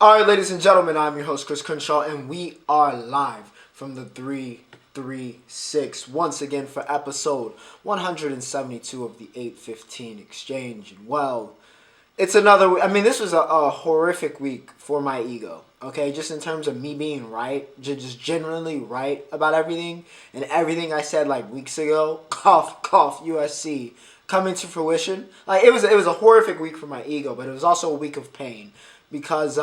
Alright, ladies and gentlemen, I'm your host, Chris Crenshaw, and we are live from the 336 once again for episode 172 of the 815 Exchange. And well, it's another week. I mean, this was a horrific week for my ego, okay? Just in terms of me being right, just generally right about everything, and everything I said like weeks ago, cough, cough, USC, coming to fruition. Like, it was a horrific week for my ego, but it was also a week of pain. Because,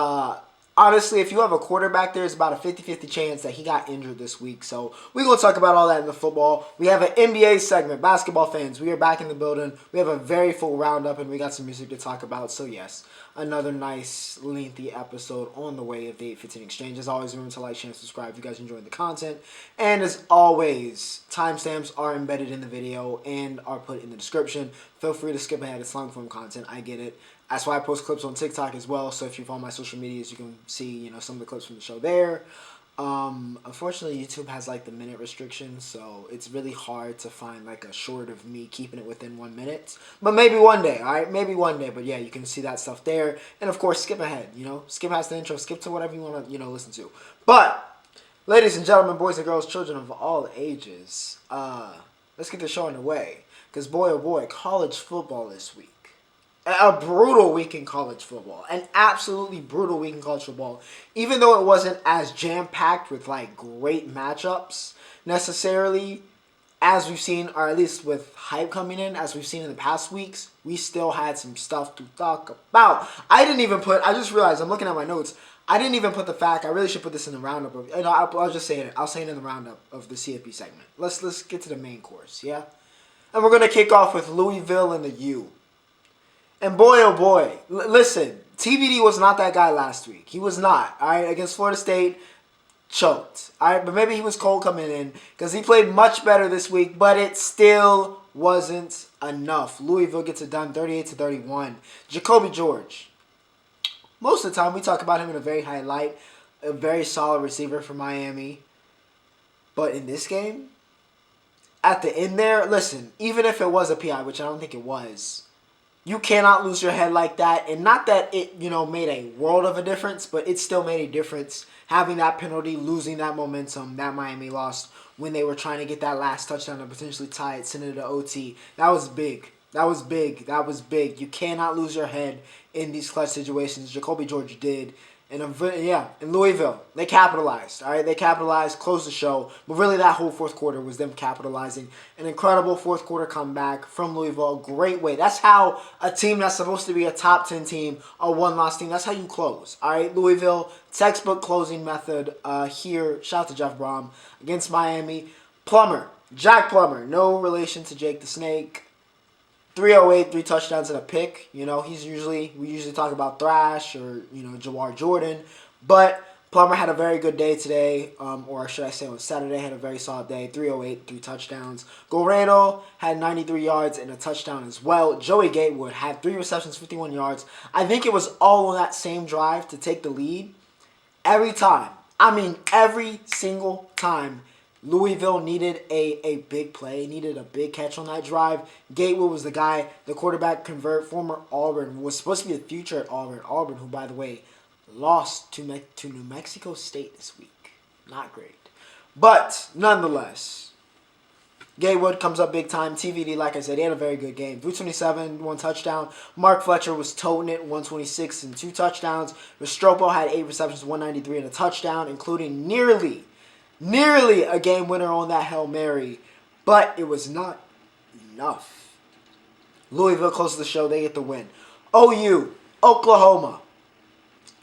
honestly, if you have a quarterback, there's about a 50-50 chance that he got injured this week. So, we're going to talk about all that in the football. We have an NBA segment. Basketball fans, we are back in the building. We have a very full roundup, and we got some music to talk about. So, yes, another nice, lengthy episode on the way of the 815 Exchange. As always, remember to like, share, and subscribe if you guys enjoyed the content. And as always, timestamps are embedded in the video and are put in the description. Feel free to skip ahead. It's long form content. I get it. That's why I post clips on TikTok as well. So if you follow my social medias, you can see, some of the clips from the show there. Unfortunately, YouTube has like the minute restriction, so it's really hard to find like a short of me keeping it within 1 minute. But maybe one day, all right? Maybe one day. But yeah, you can see that stuff there. And of course, skip ahead. Skip past the intro. Skip to whatever you want to listen to. But ladies and gentlemen, boys and girls, children of all ages, let's get the show underway. Because boy, oh boy, college football this week. A brutal week in college football. An absolutely brutal week in college football. Even though it wasn't as jam-packed with, like, great matchups necessarily as we've seen, or at least with hype coming in, as we've seen in the past weeks, we still had some stuff to talk about. I just realized, I'm looking at my notes, I didn't even put the fact, I really should put this in the roundup. I'll just say it. I'll say it in the roundup of the CFP segment. Let's get to the main course, yeah? And we're going to kick off with Louisville and the U. And boy, oh boy, listen, TVD was not that guy last week. He was not, all right? Against Florida State, choked, all right? But maybe he was cold coming in because he played much better this week, but it still wasn't enough. Louisville gets it done 38-31. Jacoby George, most of the time we talk about him in a very high light, a very solid receiver for Miami. But in this game, at the end there, listen, even if it was a PI, which I don't think it was, you cannot lose your head like that. And not that it, made a world of a difference, but it still made a difference. Having that penalty, losing that momentum that Miami lost when they were trying to get that last touchdown and potentially tie it, send it to OT. That was big. That was big. That was big. You cannot lose your head in these clutch situations. Jacoby George did. And in Louisville, they capitalized, all right? They capitalized, closed the show. But really, that whole fourth quarter was them capitalizing. An incredible fourth quarter comeback from Louisville. A great way. That's how a team that's supposed to be a top 10 team, a one-loss team, that's how you close, all right? Louisville, textbook closing method here. Shout out to Jeff Brom against Miami. Jack Plummer, no relation to Jake the Snake. 308, 3 touchdowns and a pick. We usually talk about Thrash or, Jawar Jordan. But Plummer had a very good day today, or should I say on Saturday, had a very solid day. 308, 3 touchdowns. Guerrero had 93 yards and a touchdown as well. Joey Gatewood had 3 receptions, 51 yards. I think it was all on that same drive to take the lead. Every single time, Louisville needed a big play, needed a big catch on that drive. Gatewood was the guy, the quarterback former Auburn, was supposed to be the future at Auburn. Auburn, who, by the way, lost to New Mexico State this week. Not great. But, nonetheless, Gatewood comes up big time. TVD, like I said, he had a very good game. 327, 1 touchdown. Mark Fletcher was toting it, 126 and 2 touchdowns. Restrepo had 8 receptions, 193 and a touchdown, including nearly a game winner on that Hail Mary, but it was not enough. Louisville closes the show. They get the win. OU, Oklahoma,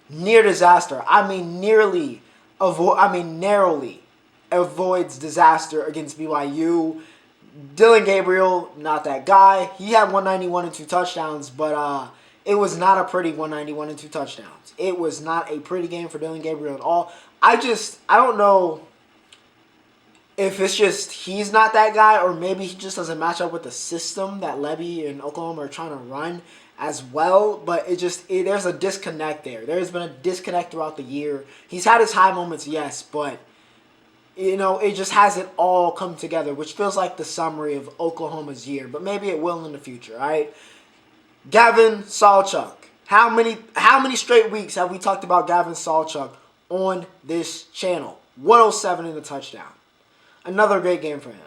near disaster. Narrowly avoids disaster against BYU. Dylan Gabriel, not that guy. He had 191 and 2 touchdowns, but it was not a pretty 191 and 2 touchdowns. It was not a pretty game for Dylan Gabriel at all. I don't know if it's just he's not that guy, or maybe he just doesn't match up with the system that Levy and Oklahoma are trying to run as well. But there's a disconnect there. There's been a disconnect throughout the year. He's had his high moments, yes, but it just hasn't all come together, which feels like the summary of Oklahoma's year. But maybe it will in the future, all right? Gavin Sawchuk How many straight weeks have we talked about Gavin Sawchuk on this channel? 107 in the touchdown. Another great game for him.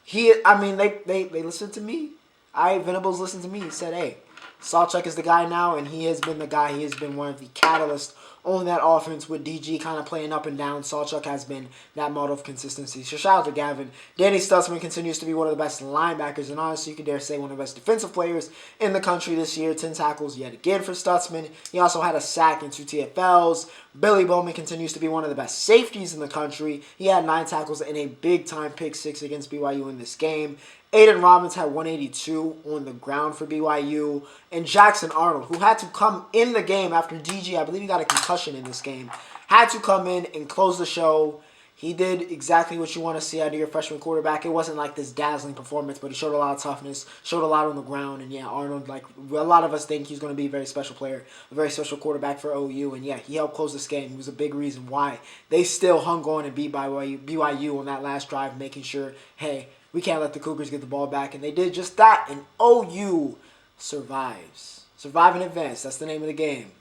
They listened to me. Venables listened to me. He said, hey, Sawchuk is the guy now, and he has been the guy. He has been one of the catalysts on that offense with DG kind of playing up and down. Sawchuk has been that model of consistency. So shout out to Gavin. Danny Stutzman continues to be one of the best linebackers, and honestly, you could dare say one of the best defensive players in the country this year. 10 tackles yet again for Stutzman. He also had a sack and 2 TFLs. Billy Bowman continues to be one of the best safeties in the country. He had 9 tackles and a big-time pick 6 against BYU in this game. Aiden Robbins had 182 on the ground for BYU. And Jackson Arnold, who had to come in the game after DG, I believe he got a concussion in this game, had to come in and close the show. He did exactly what you want to see out of your freshman quarterback. It wasn't like this dazzling performance, but he showed a lot of toughness, showed a lot on the ground. And yeah, Arnold, like a lot of us think he's going to be a very special player, a very special quarterback for OU. And yeah, he helped close this game. He was a big reason why they still hung on and beat BYU on that last drive, making sure, hey, we can't let the Cougars get the ball back. And they did just that. And OU survives. Survive and advance. That's the name of the game.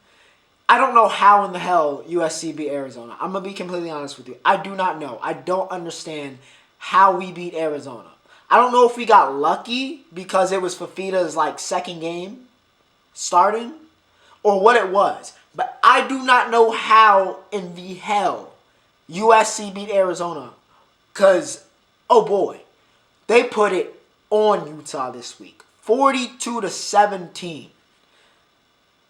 I don't know how in the hell USC beat Arizona. I'm going to be completely honest with you. I do not know. I don't understand how we beat Arizona. I don't know if we got lucky because it was Fafita's second game starting or what it was. But I do not know how in the hell USC beat Arizona because, oh boy, they put it on Utah this week. 42-17.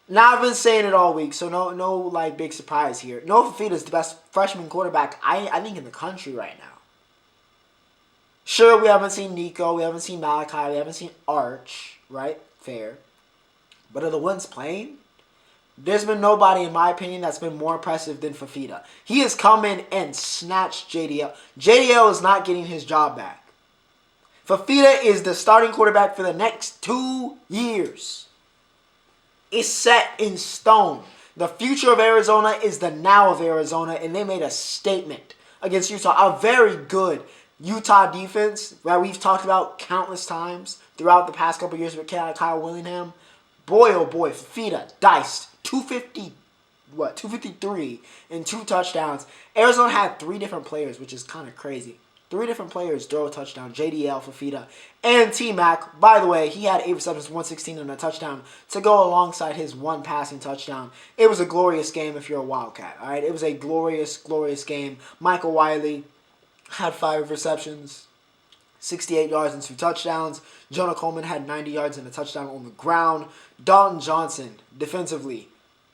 Now, I've been saying it all week, so no big surprise here. Noah Fafita is the best freshman quarterback, I think, in the country right now. Sure, we haven't seen Nico, we haven't seen Malachi, we haven't seen Aitch, right? Fair. But of the ones playing, there's been nobody, in my opinion, that's been more impressive than Fafita. He has come in and snatched JDL. JDL is not getting his job back. Fafita is the starting quarterback for the next 2 years. It's set in stone. The future of Arizona is the now of Arizona, and they made a statement against Utah. A very good Utah defense that we've talked about countless times throughout the past couple years with Kyle Willingham. Boy, oh boy, Fafita diced 253 and 2 touchdowns. Arizona had 3 different players, which is kind of crazy. 3 different players throw a touchdown. JDL, Fafita, and T-Mac. By the way, he had 8 receptions, 116 and a touchdown to go alongside his 1 passing touchdown. It was a glorious game if you're a Wildcat. All right, it was a glorious, glorious game. Michael Wiley had 5 receptions, 68 yards and 2 touchdowns. Jonah Coleman had 90 yards and a touchdown on the ground. Dalton Johnson, defensively,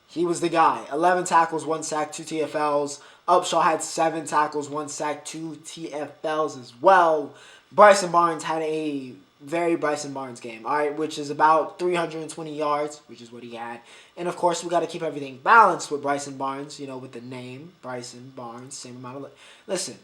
he was the guy. 11 tackles, 1 sack, 2 TFLs. Upshaw had 7 tackles, 1 sack, 2 TFLs as well. Bryson Barnes had a very Bryson Barnes game, all right, which is about 320 yards, which is what he had. And, of course, we got to keep everything balanced with Bryson Barnes, with the name, Bryson Barnes, same amount of... Listen,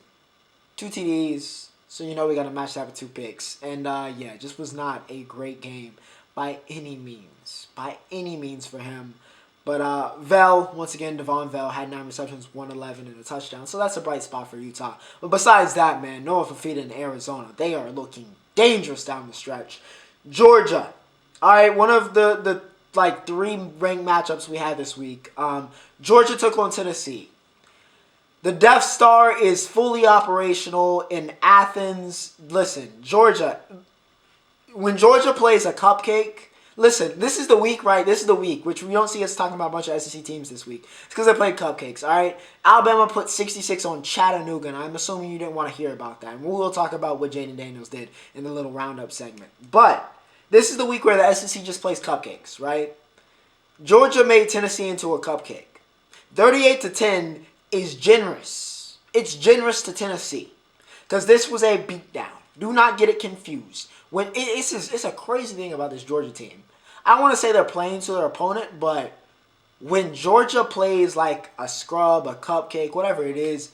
2 TDs, so we got to match that with 2 picks. And, yeah, just was not a great game by any means. By any means for him. But Vel, once again, Devon Vel had 9 receptions, 111 and a touchdown. So that's a bright spot for Utah. But besides that, man, Noah Fafita in Arizona, they are looking dangerous down the stretch. Georgia, all right, one of the 3 ranked matchups we had this week. Georgia took on Tennessee. The Death Star is fully operational in Athens. Listen, Georgia, when Georgia plays a cupcake... Listen, this is the week, right? This is the week, which we don't see us talking about a bunch of SEC teams this week. It's because they played cupcakes, all right? Alabama put 66 on Chattanooga, and I'm assuming you didn't want to hear about that. And we will talk about what Jaden Daniels did in the little Roundup segment. But this is the week where the SEC just plays cupcakes, right? Georgia made Tennessee into a cupcake. 38-10 is generous. It's generous to Tennessee because this was a beatdown. Do not get it confused. It's a crazy thing about this Georgia team. I don't want to say they're playing to their opponent, but when Georgia plays like a scrub, a cupcake, whatever it is,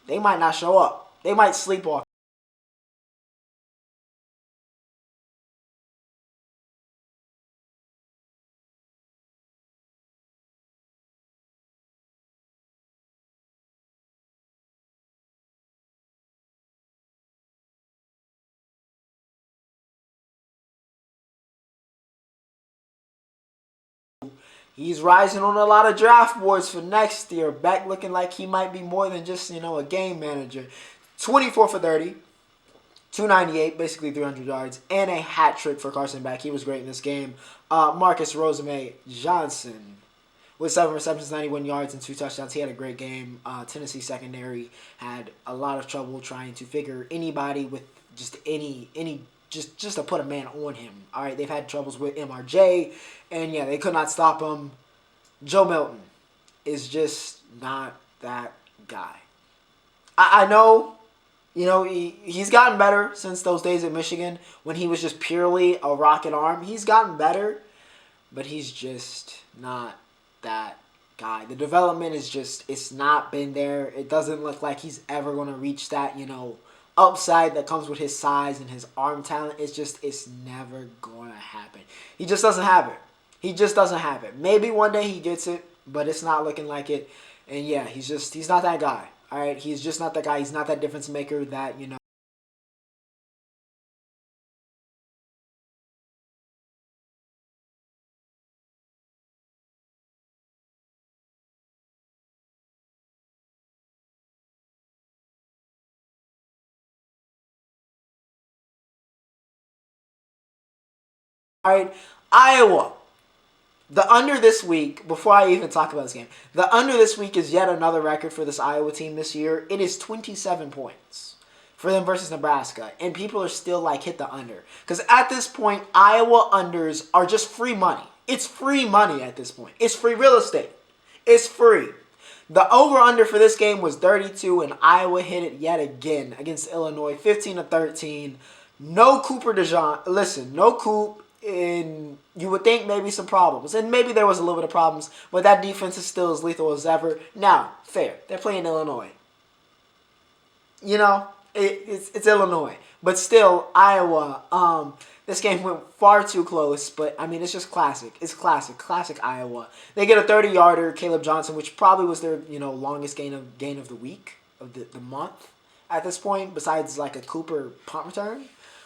they might not show up. They might sleepwalk. He's rising on a lot of draft boards for next year. Beck looking like he might be more than just, a game manager. 24 for 30. 298, basically 300 yards, and a hat trick for Carson Beck. He was great in this game. Marcus Rosamay Johnson with 7 receptions, 91 yards, and 2 touchdowns. He had a great game. Tennessee secondary had a lot of trouble trying to figure anybody with just just to put a man on him. All right, they've had troubles with MRJ, and yeah, they could not stop him. Joe Milton is just not that guy. I know. He's gotten better since those days at Michigan when he was just purely a rocket arm. He's gotten better, but he's just not that guy. The development is just, it's not been there. It doesn't look like he's ever going to reach that, upside that comes with his size and his arm talent. It's never going to happen. He just doesn't have it. He just doesn't have it. Maybe one day he gets it, but it's not looking like it. And yeah, he's not that guy. All right, he's just not that guy. He's not that difference maker that, All right, Iowa. The under this week, before I even talk about this game, the under this week is yet another record for this Iowa team this year. It is 27 points for them versus Nebraska. And people are still like, hit the under. Because at this point, Iowa unders are just free money. It's free money at this point. It's free real estate. It's free. The over-under for this game was 32, and Iowa hit it yet again against Illinois, 15-13. No Cooper DeJean. Listen, no Coop. And you would think maybe some problems. And maybe there was a little bit of problems, but that defense is still as lethal as ever. Now, fair. They're playing Illinois. It's Illinois. But still, Iowa, this game went far too close. But, it's just classic. It's classic. Classic Iowa. They get a 30-yarder, Caleb Johnson, which probably was their, longest gain of the week, of the month at this point, besides like a Cooper punt return.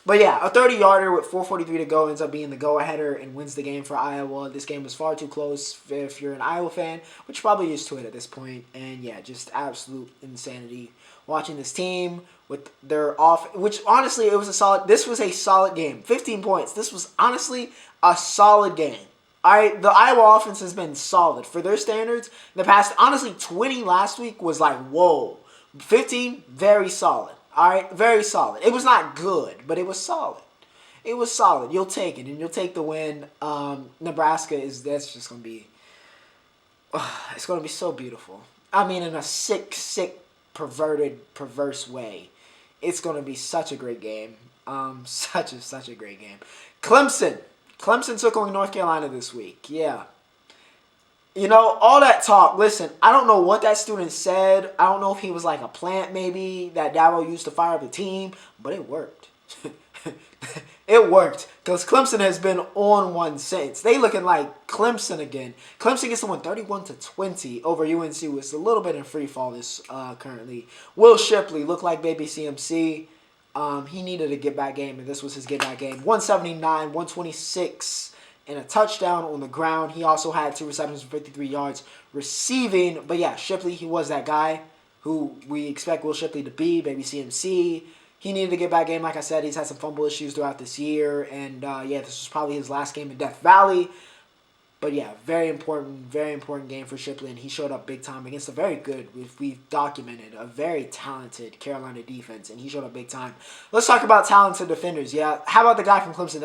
But yeah, a 30-yarder with 4:43 to go ends up being the go-aheader and wins the game for Iowa. This game was far too close if you're an Iowa fan, which you're probably used to it at this point. And yeah, just absolute insanity watching this team with their off. Which honestly, this was a solid game. 15 points. This was honestly a solid game. The Iowa offense has been solid for their standards. The past, honestly, 20 last week was like, whoa. 15, very solid. All right, very solid. It was not good, but it was solid. It was solid. You'll take it, and you'll take the win. Nebraska that's just gonna be. It's gonna be so beautiful. In a sick, perverse way. It's gonna be such a great game. Such a great game. Clemson took on North Carolina this week. Yeah. All that talk, listen, I don't know what that student said. I don't know if he was like a plant maybe that Dabo used to fire up the team, but it worked. It worked because Clemson has been on one since. They looking like Clemson again. Clemson gets to win 31-20 over UNC. It's a little bit in free fall this currently. Will Shipley looked like baby CMC. He needed a get-back game, and this was his get-back game. 179, 126. And a touchdown on the ground. He also had 2 receptions for 53 yards receiving. But yeah, Shipley, he was that guy who we expect Will Shipley to be, baby CMC. He needed to get back game. Like I said, he's had some fumble issues throughout this year. And yeah, this was probably his last game in Death Valley. But yeah, very important game for Shipley. And he showed up big time against a very good, if we've documented, a very talented Carolina defense. And he showed up big time. Let's talk about talented defenders. Yeah, how about the guy from Clemson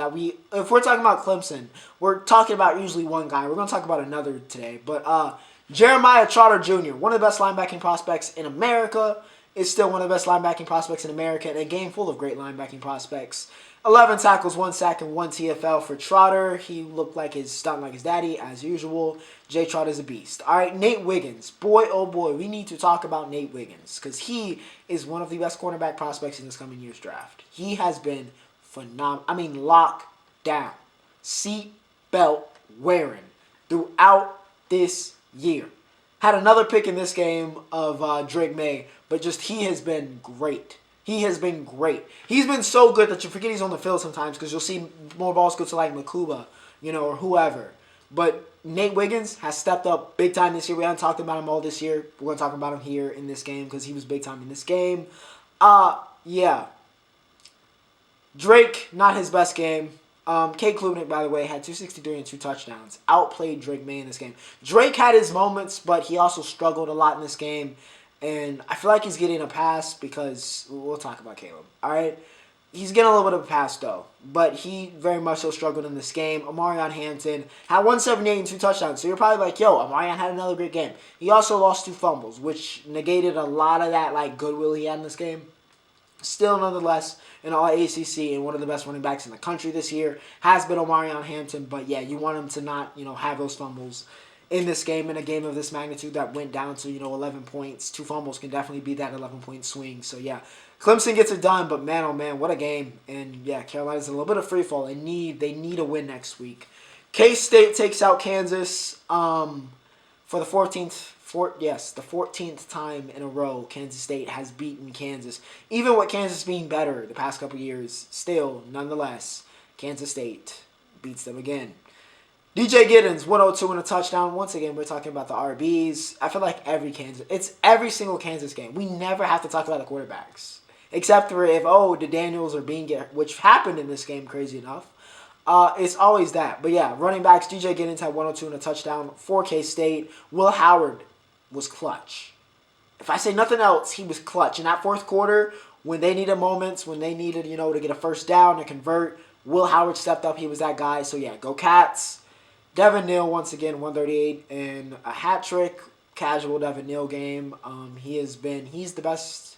if we're talking about Clemson, we're talking about usually one guy. We're going to talk about another today. But Jeremiah Trotter Jr., one of the best linebacking prospects in America, is still one of the best linebacking prospects in America in a game full of great linebacking prospects. 11 tackles, 1 sack, and 1 TFL for Trotter. He looked like stunting like his daddy, as usual. Jay Trotter's a beast. All right, Nate Wiggins. Boy, oh boy, we need to talk about Nate Wiggins because he is one of the best cornerback prospects in this coming year's draft. He has been phenomenal. Locked down. Seat belt wearing throughout this year. Had another pick in this game of Drake May, but just he has been great. He has been great. He's been so good that you forget he's on the field sometimes because you'll see more balls go to like Makuba, or whoever. But Nate Wiggins has stepped up big time this year. We haven't talked about him all this year. We're going to talk about him here in this game because he was big time in this game. Yeah. Drake, not his best game. Kate Klubnik, by the way, had 263 and 2 touchdowns. Outplayed Drake May in this game. Drake had his moments, but he also struggled a lot in this game. And I feel like he's getting a pass because we'll talk about Caleb. All right? He's getting a little bit of a pass, though. But he very much so struggled in this game. Omarion Hampton had 178 and 2 touchdowns. So you're probably like, yo, Omarion had another great game. He also lost 2 fumbles, which negated a lot of that like goodwill he had in this game. Still, nonetheless, an all-ACC and one of the best running backs in the country this year has been Omarion Hampton. But, yeah, you want him to not, have those fumbles in this game, in a game of this magnitude that went down to, 11 points. 2 fumbles can definitely be that 11-point swing. So, yeah, Clemson gets it done, but man, oh man, what a game. And, yeah, Carolina's in a little bit of free fall. They need a win next week. K-State takes out Kansas for the 14th time in a row. Kansas State has beaten Kansas. Even with Kansas being better the past couple years, still, nonetheless, Kansas State beats them again. DJ Giddens, 102 and a touchdown. Once again, we're talking about the RBs. I feel like it's every single Kansas game. We never have to talk about the quarterbacks. Except for if, the Daniels are which happened in this game, crazy enough. It's always that. But yeah, running backs, DJ Giddens had 102 and a touchdown for K-State. Will Howard was clutch. If I say nothing else, he was clutch. In that fourth quarter, when they needed moments, when they needed, to get a first down, to convert, Will Howard stepped up. He was that guy. So yeah, go Cats. Devin Neal, once again, 138 and a hat trick. Casual Devin Neal game. He's the best.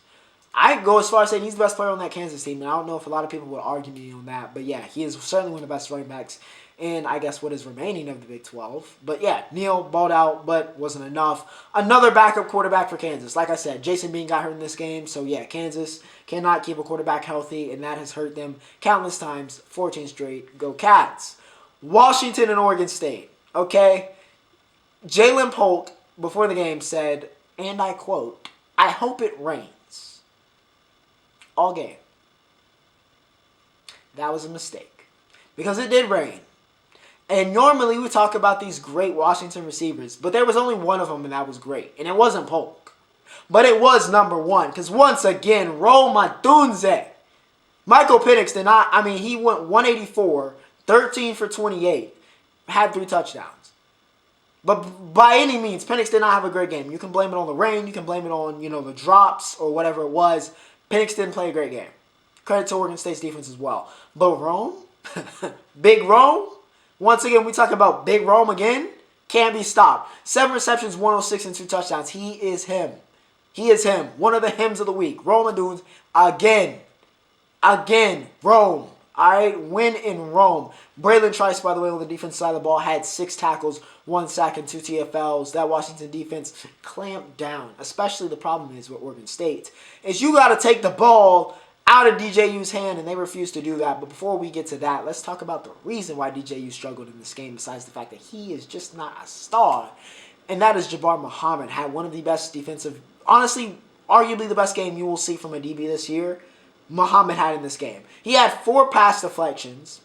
I go as far as saying he's the best player on that Kansas team, and I don't know if a lot of people would argue me on that, but yeah, he is certainly one of the best running backs in, I guess, what is remaining of the Big 12. But yeah, Neal balled out, but wasn't enough. Another backup quarterback for Kansas. Like I said, Jason Bean got hurt in this game, so yeah, Kansas cannot keep a quarterback healthy, and that has hurt them countless times. 14 straight. Go Cats. Washington and Oregon State. Okay? Jalen Polk, before the game, said, and I quote, "I hope it rains." All game. That was a mistake. Because it did rain. And normally we talk about these great Washington receivers, but there was only one of them, and that was great. And it wasn't Polk. But it was number one. Because once again, Roma Dunze. Michael Penix did not, he went 184, 13 for 28, had 3 touchdowns. But by any means, Penix did not have a great game. You can blame it on the rain. You can blame it on, the drops or whatever it was. Penix didn't play a great game. Credit to Oregon State's defense as well. But Rome, Big Rome, once again, we talk about Big Rome again, can't be stopped. 7 receptions, 106 and 2 touchdowns. He is him. He is him. One of the hymns of the week. Roma Dunes, again, Rome. All right, win in Rome. Braylon Trice, by the way, on the defense side of the ball, had 6 tackles, 1 sack, and 2 TFLs. That Washington defense clamped down. Especially the problem is with Oregon State is you got to take the ball out of DJU's hand, and they refuse to do that. But before we get to that, let's talk about the reason why DJU struggled in this game, besides the fact that he is just not a star, and that is Jabbar Muhammad. Had one of the best defensive, honestly, arguably the best game you will see from a DB this year. Muhammad had in this game. He had 4 pass deflections,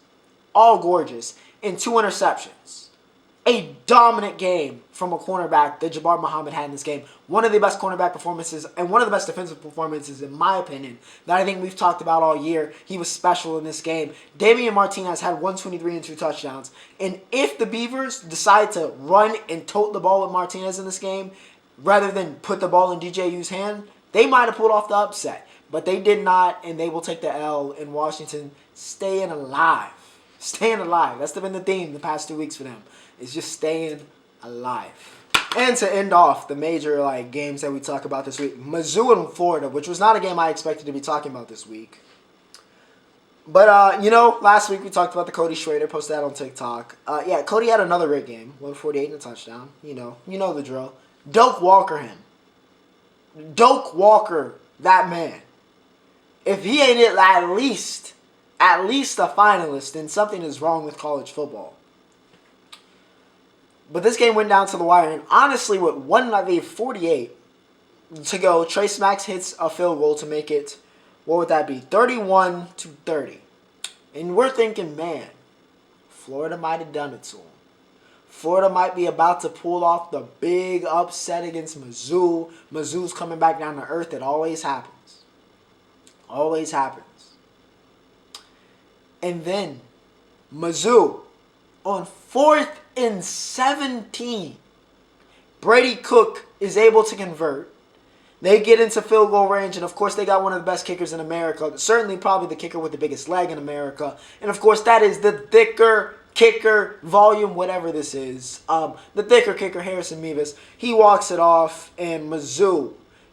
all gorgeous, and 2 interceptions. A dominant game from a cornerback that Jabbar Muhammad had in this game. One of the best cornerback performances and one of the best defensive performances, in my opinion, that I think we've talked about all year. He was special in this game. Damian Martinez had 123 and 2 touchdowns. And if the Beavers decide to run and tote the ball with Martinez in this game, rather than put the ball in DJU's hand, they might have pulled off the upset. But they did not, and they will take the L in Washington, staying alive. Staying alive. That's been the theme the past 2 weeks for them. It's just staying alive. And to end off the major games that we talk about this week, Mizzou and Florida, which was not a game I expected to be talking about this week. But, last week we talked about the Cody Schrader, posted that on TikTok. Cody had another great game, 148 and a touchdown. You know the drill. Doak Walker him. Doak Walker, that man. If he ain't at least a finalist, then something is wrong with college football. But this game went down to the wire, and honestly, with 1:48 to go, Trace Max hits a field goal to make it, what would that be, 31-30. And we're thinking, man, Florida might have done it to him. Florida might be about to pull off the big upset against Mizzou. Mizzou's coming back down to earth. It always happens. Always happens. And then Mizzou on 4th and 17. Brady Cook is able to convert. They get into field goal range, and of course they got one of the best kickers in America. Certainly probably the kicker with the biggest leg in America. And of course that is the thicker kicker volume, whatever this is. The thicker kicker, Harrison Mevis. He walks it off, and Mizzou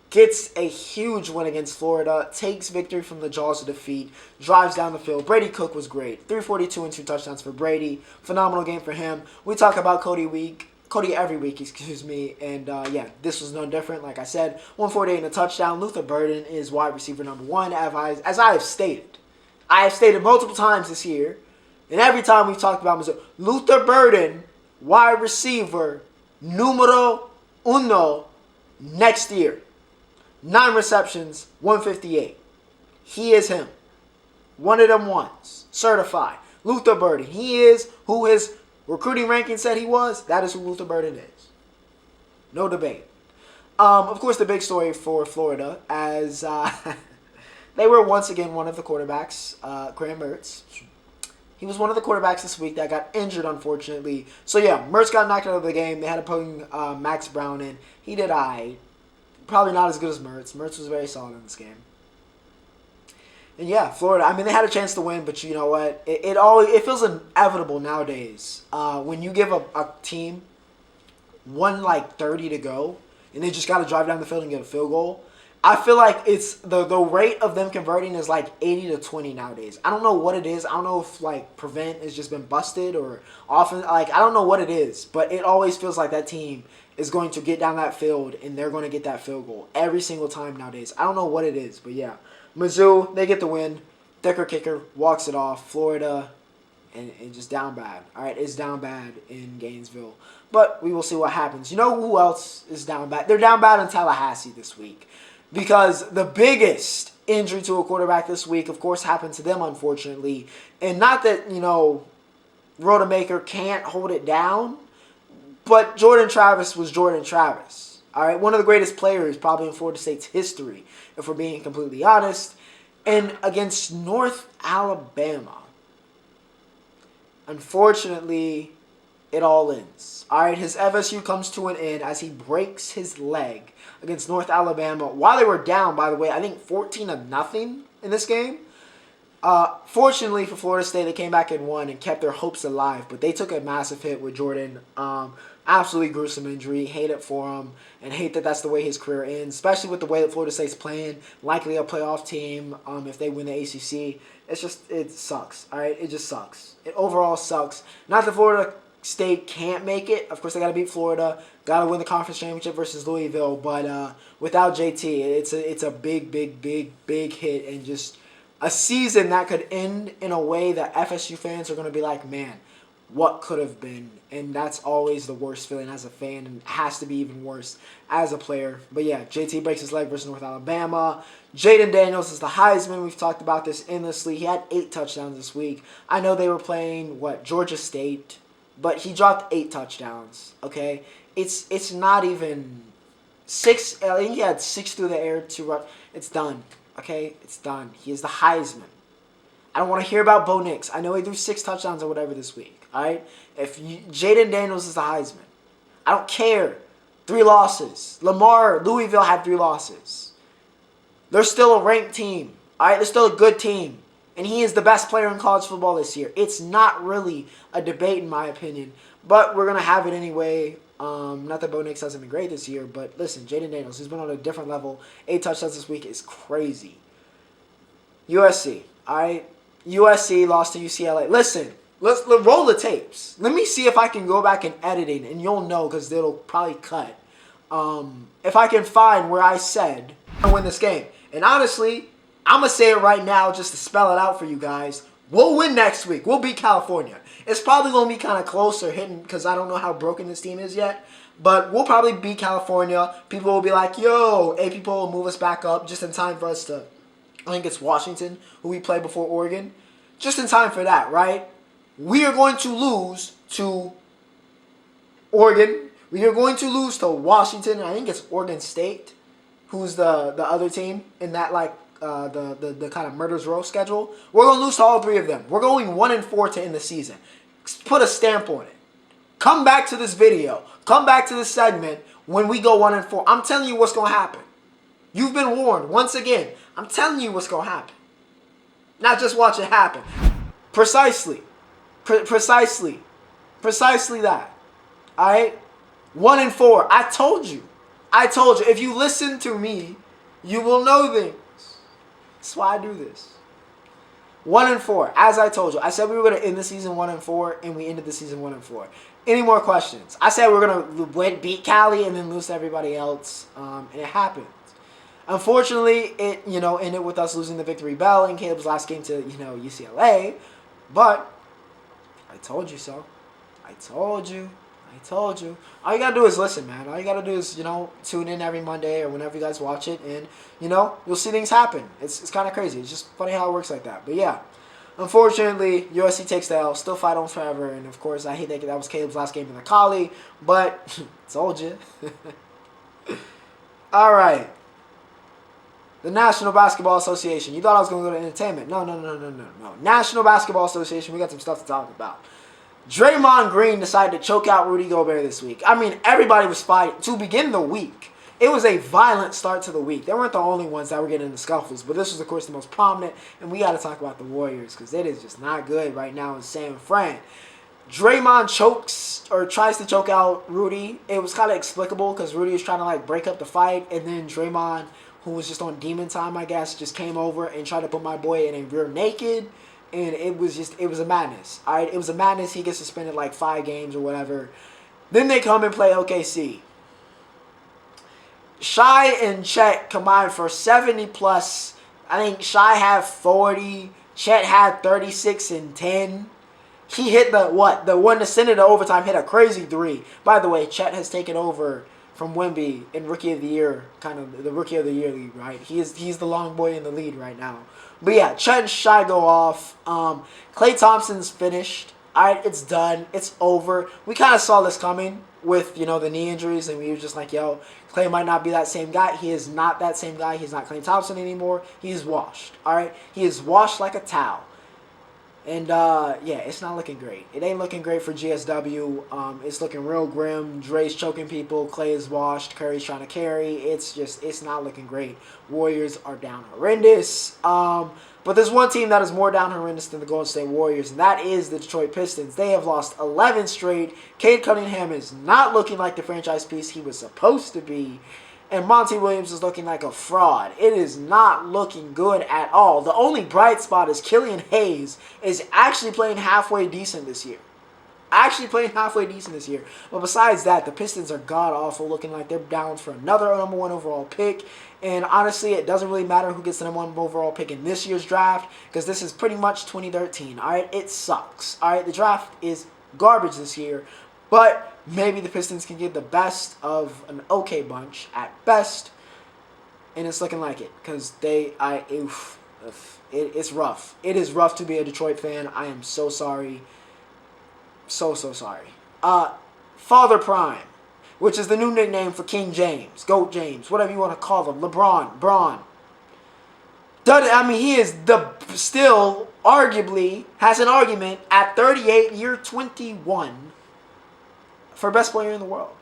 gets a huge win against Florida, takes victory from the jaws of defeat, drives down the field. Brady Cook was great. 342 and 2 touchdowns for Brady. Phenomenal game for him. We talk about Cody every week, and yeah, this was no different. Like I said, 148 and a touchdown. Luther Burden is wide receiver number 1, as I have stated. I have stated multiple times this year, and every time we've talked about Missouri, Luther Burden, wide receiver numero uno next year. 9 receptions, 158. He is him. One of them ones. Certified. Luther Burden. He is who his recruiting ranking said he was. That is who Luther Burden is. No debate. Of course, the big story for Florida, as they were once again one of the quarterbacks, Graham Mertz. He was one of the quarterbacks this week that got injured, unfortunately. So yeah, Mertz got knocked out of the game. They had to put Max Brown in. He did probably not as good as Mertz. Mertz was very solid in this game. And yeah, Florida, I mean, they had a chance to win, but you know what? It feels inevitable nowadays. When you give a team 1:30 to go, and they just got to drive down the field and get a field goal, I feel like it's the rate of them converting is like 80-20 nowadays. I don't know what it is. I don't know if prevent has just been busted or often I don't know what it is, but it always feels like that team is going to get down that field and they're going to get that field goal every single time nowadays. I don't know what it is, but yeah. Mizzou, they get the win. Thicker kicker walks it off. Florida, and just down bad. All right, it's down bad in Gainesville. But we will see what happens. You know who else is down bad? They're down bad in Tallahassee this week. Because the biggest injury to a quarterback this week, of course, happened to them, unfortunately. And not that, Rodemaker can't hold it down, but Jordan Travis was Jordan Travis. All right, one of the greatest players probably in Florida State's history, if we're being completely honest. And against North Alabama, unfortunately, it all ends. All right, his FSU comes to an end as he breaks his leg against North Alabama while they were down, by the way, I think 14-0 in this game. Fortunately for Florida State, they came back and won and kept their hopes alive, but they took a massive hit with Jordan. Absolutely gruesome injury. Hate it for him, and hate that that's the way his career ends, especially with the way that Florida State's playing. Likely a playoff team if they win the ACC. It sucks. All right, it just sucks. It overall sucks. Not that Florida State can't make it. Of course, they got to beat Florida. Got to win the conference championship versus Louisville. But without JT, it's a big hit, and just a season that could end in a way that FSU fans are going to be like, man, what could have been? And that's always the worst feeling as a fan, and has to be even worse as a player. But yeah, JT breaks his leg versus North Alabama. Jaden Daniels is the Heisman. We've talked about this endlessly. He had 8 touchdowns this week. I know they were playing, Georgia State, but he dropped 8 touchdowns, okay? It's not even 6. I think he had 6 through the air, 2 rush. It's done, okay? It's done. He is the Heisman. I don't want to hear about Bo Nix. I know he threw 6 touchdowns or whatever this week, all right? Jaden Daniels is the Heisman. I don't care. 3 losses. Louisville had 3 losses. They're still a ranked team, all right? They're still a good team. And he is the best player in college football this year. It's not really a debate, in my opinion. But we're going to have it anyway. Not that Bo Nix hasn't been great this year. But listen, Jaden Daniels, who's been on a different level. 8 touchdowns this week is crazy. USC. All right? USC lost to UCLA. Listen, let's roll the tapes. Let me see if I can go back and edit it. And you'll know because it'll probably cut. If I can find where I said I win this game. And honestly, I'm going to say it right now just to spell it out for you guys. We'll win next week. We'll beat California. It's probably going to be kind of close or hidden because I don't know how broken this team is yet. But we'll probably beat California. People will be like, yo, people will move us back up just in time for us to, I think it's Washington, who we played before Oregon. Just in time for that, right? We are going to lose to Oregon. We are going to lose to Washington. I think it's Oregon State, who's the other team in that the kind of murder's row schedule. We're going to lose to all three of them. We're going 1-4 to end the season. Put a stamp on it. Come back to this video. Come back to this segment when we go 1-4. I'm telling you what's going to happen. You've been warned once again. I'm telling you what's going to happen. Not just watch it happen. Precisely. Precisely that. All right? 1-4. I told you. If you listen to me, you will know things. That's why I do this. 1-4. As I told you. I said we were going to end the season 1-4, and we ended the season 1-4. Any more questions? I said we were going to beat Cali and then lose to everybody else, and it happened. Unfortunately, it ended with us losing the victory bell in Caleb's last game to UCLA, but I told you so. I told you. All you gotta do is listen, man. All you gotta do is tune in every Monday or whenever you guys watch it, and you'll see things happen. It's kind of crazy. It's just funny how it works like that. But yeah, unfortunately, USC takes the L. Still fight on forever, and of course, I hate that was Caleb's last game in the Collie, but told you. All right. The National Basketball Association. You thought I was going to go to entertainment. No. National Basketball Association, we got some stuff to talk about. Draymond Green decided to choke out Rudy Gobert this week. I mean, everybody was fighting. To begin the week, it was a violent start to the week. They weren't the only ones that were getting into scuffles, but this was, of course, the most prominent, and we got to talk about the Warriors because it is just not good right now in San Fran. Draymond tries to choke out Rudy. It was kind of explicable because Rudy was trying to, break up the fight, and then Draymond, who was just on demon time, I guess, just came over and tried to put my boy in a rear naked. And it was a madness. All right, it was a madness. He gets suspended 5 games or whatever. Then they come and play OKC. Shai and Chet combined for 70+. I think Shai had 40. Chet had 36 and 10. He hit the one to send it to overtime, hit a crazy 3. By the way, Chet has taken over from Wemby in Rookie of the Year, kind of the Rookie of the Year lead, right? He's the long boy in the lead right now. But yeah, Chet and Shai go off. Klay Thompson's finished. All right, it's done. It's over. We kind of saw this coming with, the knee injuries, and we were just like, yo, Klay might not be that same guy. He is not that same guy. He's not Klay Thompson anymore. He's washed, all right? He is washed like a towel. And, yeah, it's not looking great. It ain't looking great for GSW. It's looking real grim. Dre's choking people. Klay is washed. Curry's trying to carry. It's not looking great. Warriors are down horrendous. But there's one team that is more down horrendous than the Golden State Warriors, and that is the Detroit Pistons. They have lost 11 straight. Cade Cunningham is not looking like the franchise piece he was supposed to be. And Monty Williams is looking like a fraud. It is not looking good at all. The only bright spot is Killian Hayes is actually playing halfway decent this year. But besides that, the Pistons are god-awful, looking like they're down for another number 1 overall pick. And honestly, it doesn't really matter who gets the number 1 overall pick in this year's draft because this is pretty much 2013. All right, it sucks. All right, the draft is garbage this year. But maybe the Pistons can get the best of an okay bunch at best, and it's looking like it because it's rough. It is rough to be a Detroit fan. I am so sorry, so sorry. Father Prime, which is the new nickname for King James, Goat James, whatever you want to call him, Braun. He is still arguably has an argument at 38, year 21. For best player in the world.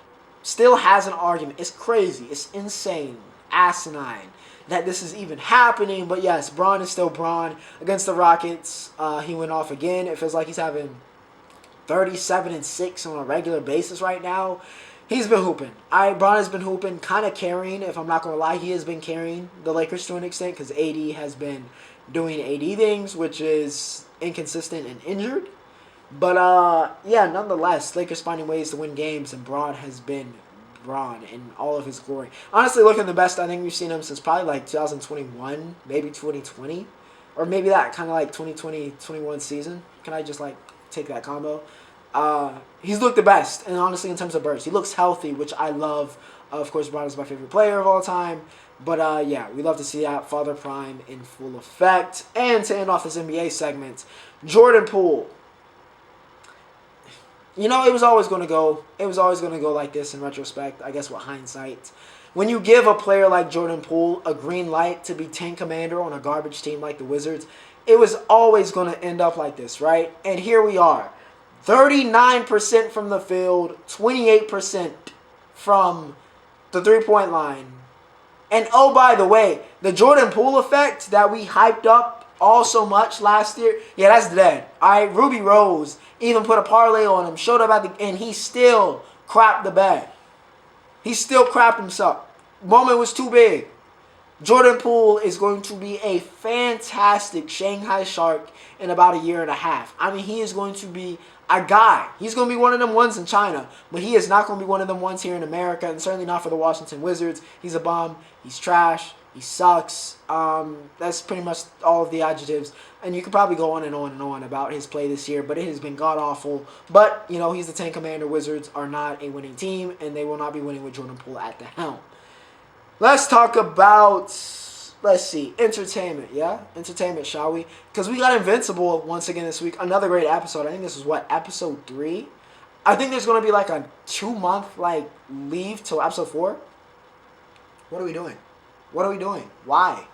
Still has an argument. It's crazy. It's insane. Asinine that this is even happening. But yes, Braun is still Braun. Against the Rockets, he went off again. It feels like he's having 37 and 6 on a regular basis right now. He's been hooping. Braun has been hooping, kind of carrying. If I'm not going to lie, he has been carrying the Lakers to an extent because AD has been doing AD things, which is inconsistent and injured. But, yeah, nonetheless, Lakers finding ways to win games, and Braun has been Braun in all of his glory. Honestly, looking the best I think we've seen him since probably, 2021, maybe 2020, or maybe that kind of, 2020-21 season. Can I just, take that combo? He's looked the best, and honestly, in terms of bursts. He looks healthy, which I love. Of course, Braun is my favorite player of all time. But, yeah, we love to see that. Father Prime in full effect. And to end off this NBA segment, Jordan Poole. You know, it was always going to go. It was always going to go like this in retrospect. I guess with hindsight, when you give a player like Jordan Poole a green light to be team commander on a garbage team like the Wizards, it was always going to end up like this, right? And here we are, 39% from the field, 28% from the three-point line. And oh, by the way, the Jordan Poole effect that we hyped up all so much last year, yeah, that's dead. All right, Ruby Rose even put a parlay on him, showed up and he still crapped the bed. He still crapped himself. Moment was too big. Jordan Poole is going to be a fantastic Shanghai Shark in about a year and a half. I mean, he is going to be a guy. He's going to be one of them ones in China, but he is not going to be one of them ones here in America, and certainly not for the Washington Wizards. He's a bum. He's trash. He sucks. That's pretty much all of the adjectives. And you could probably go on and on and on about his play this year, but it has been god-awful. But, you know, he's the Tank Commander. Wizards are not a winning team, and they will not be winning with Jordan Poole at the helm. Let's talk about, let's see, entertainment, yeah? Entertainment, shall we? Because we got Invincible once again this week. Another great episode. I think this is, what, episode 3? I think there's going to be like a 2-month, like, leave till episode 4. What are we doing? What are we doing? Why?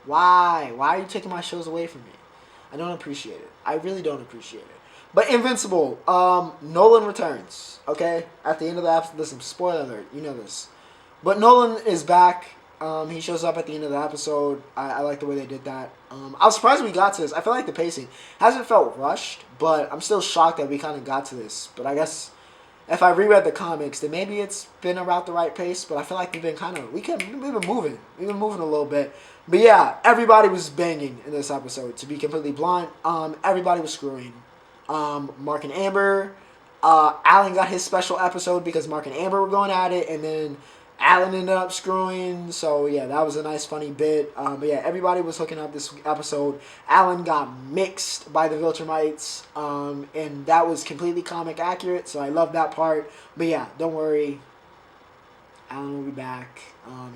Why? Why are you taking my shows away from me? I don't appreciate it. I really don't appreciate it. But Invincible, Nolan returns, okay? At the end of the episode, listen, spoiler alert, you know this. But Nolan is back. He shows up at the end of the episode. I like the way they did that. I was surprised we got to this. I feel like the pacing hasn't felt rushed, but I'm still shocked that we kind of got to this. But I guess if I reread the comics, then maybe it's been about the right pace. But I feel like we've been we've been moving. We've been moving a little bit. But yeah, everybody was banging in this episode. To be completely blunt, everybody was screwing. Mark and Amber. Alan got his special episode because Mark and Amber were going at it, and then Alan ended up screwing, so yeah, that was a nice funny bit. But yeah, everybody was hooking up this episode. Alan got mixed by the Viltrumites, and that was completely comic accurate, so I love that part. But yeah, don't worry, Alan will be back.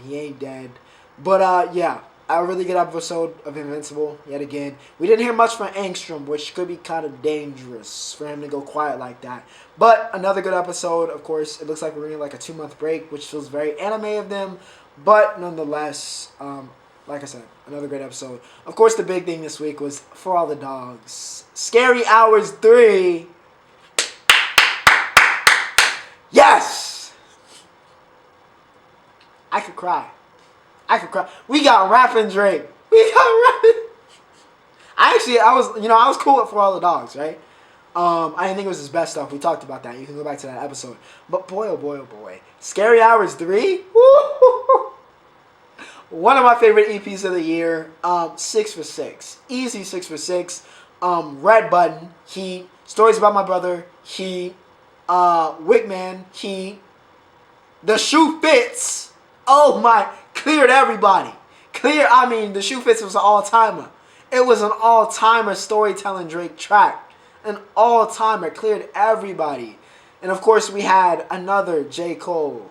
He ain't dead. But yeah, a really good episode of Invincible yet again. We didn't hear much from Angstrom, which could be kind of dangerous for him to go quiet like that. But another good episode, of course. It looks like we're in like a 2-month break, which feels very anime of them. But nonetheless, like I said, another great episode. Of course, the big thing this week was For All the Dogs. Scary Hours 3. Yes! I could cry. We got rapping Drake. I was cool with For All the Dogs, right? I didn't think it was his best stuff. We talked about that. You can go back to that episode. But boy, oh boy, oh boy. Scary Hours 3? Woo! One of my favorite EPs of the year. 6 for 6. Easy 6 for 6. Red Button, Heat. Stories About My Brother, Heat. Wigman, Heat. The Shoe Fits. Oh my, cleared everybody. The Shoe Fits was an all-timer. It was an all-timer storytelling Drake track. An all-timer, cleared everybody. And of course we had another J. Cole.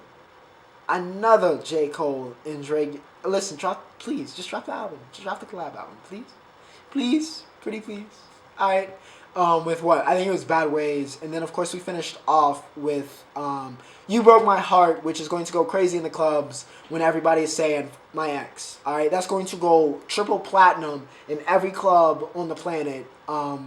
Another J. Cole and Drake. Listen, please, just drop the album. Just drop the collab album, please. Please, pretty please. Alright. With what? I think it was Bad Ways. And then, of course, we finished off with You Broke My Heart, which is going to go crazy in the clubs when everybody is saying My Ex. Alright, that's going to go triple platinum in every club on the planet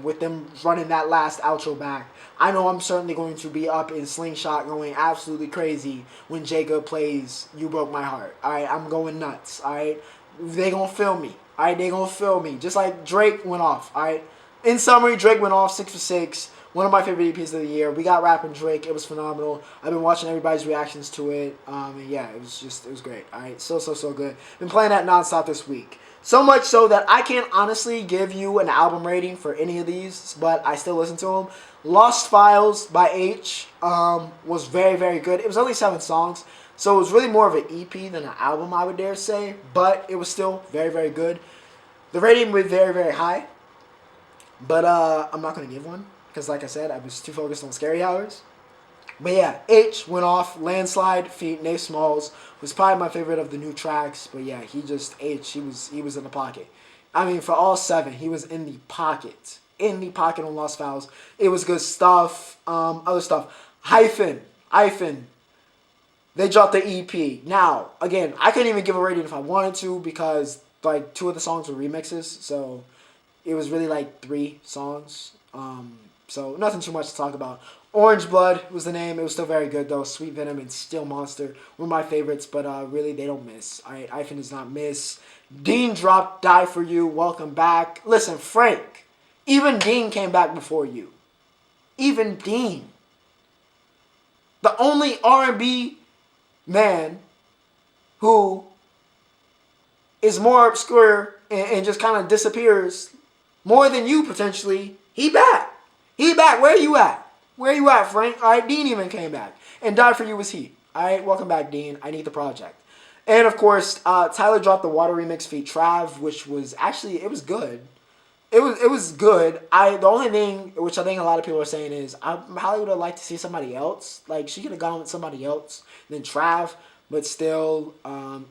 with them running that last outro back. I know I'm certainly going to be up in Slingshot going absolutely crazy when Jacob plays You Broke My Heart. Alright, I'm going nuts. Alright, they gonna feel me. Alright, they gonna feel me. Just like Drake went off. Alright. In summary, Drake went off 6 for 6. One of my favorite EPs of the year. We got Rappin' Drake. It was phenomenal. I've been watching everybody's reactions to it. And yeah, it was great. All right, so good. Been playing that nonstop this week. So much so that I can't honestly give you an album rating for any of these, but I still listen to them. Lost Files by Aitch was very, very good. It was only 7 songs, so it was really more of an EP than an album, I would dare say. But it was still very, very good. The rating was very, very high. But I'm not going to give one because, like I said, I was too focused on Scary Hours. But yeah, Aitch went off. Landslide feat. Nate Smalls was probably my favorite of the new tracks. But yeah, Aitch, he was in the pocket. I mean, for all 7, he was in the pocket. in the pocket on lost fouls. It was good stuff. Other stuff. ENYPHEN. They dropped the EP. Now, again, I couldn't even give a rating if I wanted to because like 2 of the songs were remixes, so it was really like 3 songs. So nothing too much to talk about. Orange Blood was the name. It was still very good though. Sweet Venom and Still Monster were my favorites, but really they don't miss. Alright, ENYPHEN does not miss. Dean dropped Die For You. Welcome back. Listen, Frank, even Dean came back before you. Even Dean. The only R&B man who is more obscure and just kind of disappears more than you potentially. He back. He back. Where you at? Where you at, Frank? All right, Dean even came back. And Die For You was he. All right, welcome back, Dean. I need the project. And, of course, Tyler dropped the Water remix feat Trav, which was actually, it was good. It was good. The only thing, which I think a lot of people are saying is, I probably would have liked to see somebody else. Like, she could have gone with somebody else than Trav. But still,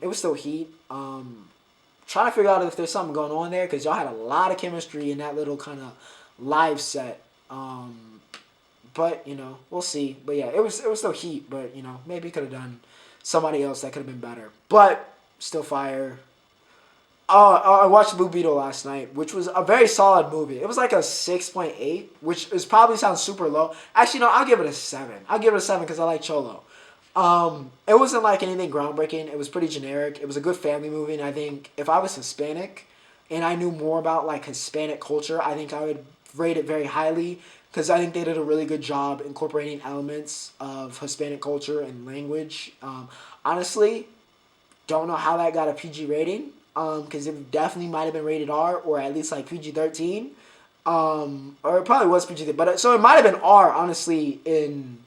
it was still heat. Trying to figure out if there's something going on there, because y'all had a lot of chemistry in that little kind of live set. But, you know, we'll see. But, yeah, it was still heat. But, you know, maybe could have done somebody else that could have been better. But, still fire. I watched Blue Beetle last night, which was a very solid movie. It was like a 6.8, which is probably sounds super low. Actually, no, I'll give it a 7. I'll give it a 7 because I like Cholo. It wasn't like anything groundbreaking. It was pretty generic. It was a good family movie. And I think if I was Hispanic and I knew more about, like, Hispanic culture, I think I would rate it very highly. Because I think they did a really good job incorporating elements of Hispanic culture and language. Honestly, don't know how that got a PG rating. Because it definitely might have been rated R or at least like PG-13. Or it probably was PG-13. But so it might have been R, honestly, in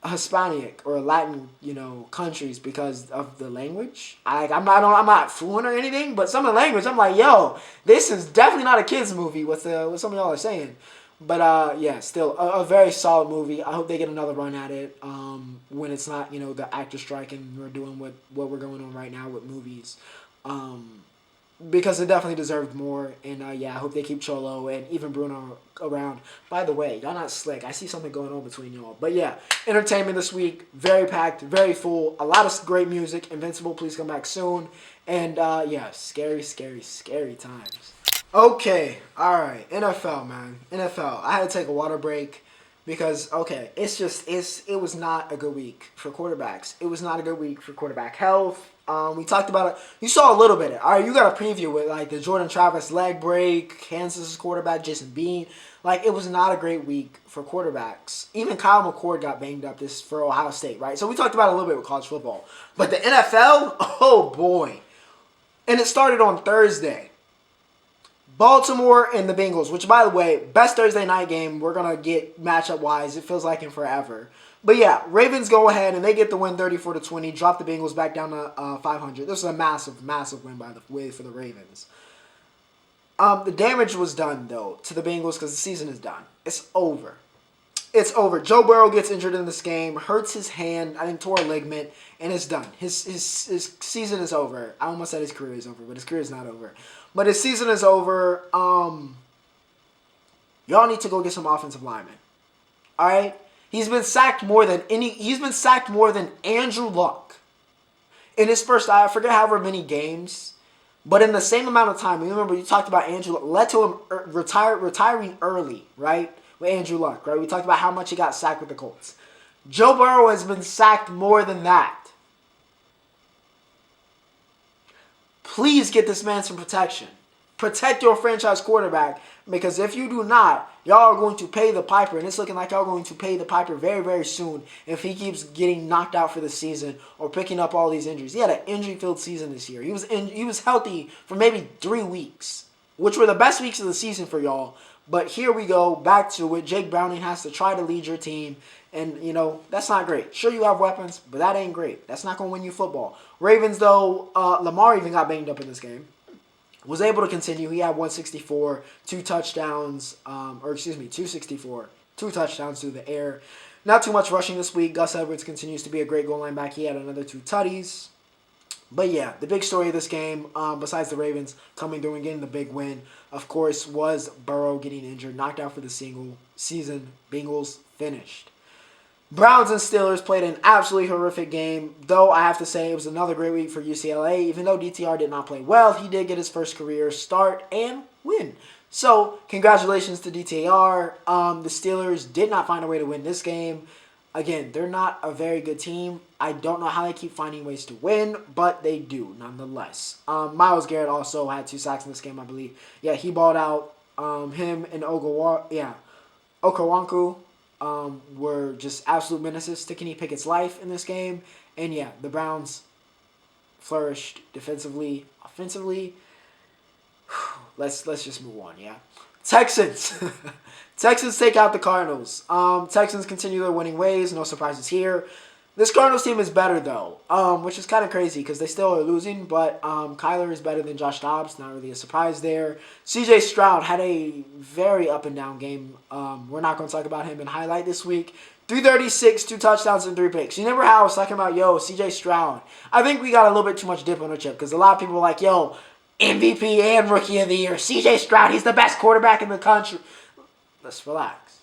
Hispanic or Latin, you know, countries because of the language. I'm not fluent or anything, but some of the language, I'm like, yo, this is definitely not a kids movie. What some of y'all are saying. But, yeah, still a very solid movie. I hope they get another run at it when it's not, you know, the actor strike and we're doing what we're going on right now with movies. Because it definitely deserved more. And, yeah, I hope they keep Cholo and even Bruno around. By the way, y'all not slick. I see something going on between y'all. But, yeah, entertainment this week. Very packed, very full. A lot of great music. Invincible, please come back soon. And, yeah, scary, scary, scary times. Okay, alright, NFL, man. NFL. I had to take a water break because, okay, it was not a good week for quarterbacks. It was not a good week for quarterback health. We talked about it. You saw a little bit of it. Alright, you got a preview with, like, the Jordan Travis leg break, Kansas quarterback, Jason Bean. Like, it was not a great week for quarterbacks. Even Kyle McCord got banged up for Ohio State, right? So we talked about it a little bit with college football. But the NFL, oh, boy. And it started on Thursday. Baltimore and the Bengals, which, by the way, best Thursday night game we're going to get matchup-wise. It feels like in forever. But, yeah, Ravens go ahead, and they get the win 34-20, drop the Bengals back down to 500. This is a massive, massive win, by the way, for the Ravens. The damage was done, though, to the Bengals because the season is done. It's over. It's over. Joe Burrow gets injured in this game, hurts his hand, I think tore a ligament, and it's done. His season is over. I almost said his career is over, but his career is not over. But his season is over. Y'all need to go get some offensive linemen. All right? He's been sacked more than Andrew Luck in his first, I forget however many games, but in the same amount of time. Remember, you talked about Andrew Luck, led to him retiring early, right? With Andrew Luck, right? We talked about how much he got sacked with the Colts. Joe Burrow has been sacked more than that. Please get this man some protection. Protect your franchise quarterback, because if you do not, y'all are going to pay the piper, and it's looking like y'all are going to pay the piper very, very soon if he keeps getting knocked out for the season or picking up all these injuries. He had an injury-filled season this year. He was healthy for maybe 3 weeks, which were the best weeks of the season for y'all. But here we go, back to it. Jake Browning has to try to lead your team. And, you know, that's not great. Sure, you have weapons, but that ain't great. That's not going to win you football. Ravens, though, Lamar even got banged up in this game. Was able to continue. He had 164, 2 touchdowns, 264, 2 touchdowns through the air. Not too much rushing this week. Gus Edwards continues to be a great goal line back. He had another 2 tutties. But yeah, the big story of this game, besides the Ravens coming through and getting the big win, of course, was Burrow getting injured, knocked out for the season. Bengals finished. Browns and Steelers played an absolutely horrific game, though I have to say it was another great week for UCLA. Even though DTR did not play well, he did get his first career start and win. So, congratulations to DTR. The Steelers did not find a way to win this game. Again, they're not a very good team. I don't know how they keep finding ways to win, but they do nonetheless. Myles Garrett also had 2 sacks in this game, I believe. Yeah, he balled out. Him and Okoronkwo were just absolute menaces to Kenny Pickett's life in this game. And yeah, the Browns flourished defensively, offensively. Let's just move on, yeah. Texans. Texans take out the Cardinals. Texans continue their winning ways. No surprises here. This Cardinals team is better, though, which is kind of crazy because they still are losing, but Kyler is better than Josh Dobbs. Not really a surprise there. C.J. Stroud had a very up-and-down game. We're not going to talk about him in highlight this week. 336, 2 touchdowns, and 3 picks. You remember how I was talking about, C.J. Stroud? I think we got a little bit too much dip on our chip because a lot of people were like, MVP and Rookie of the Year. C.J. Stroud, he's the best quarterback in the country. Let's relax.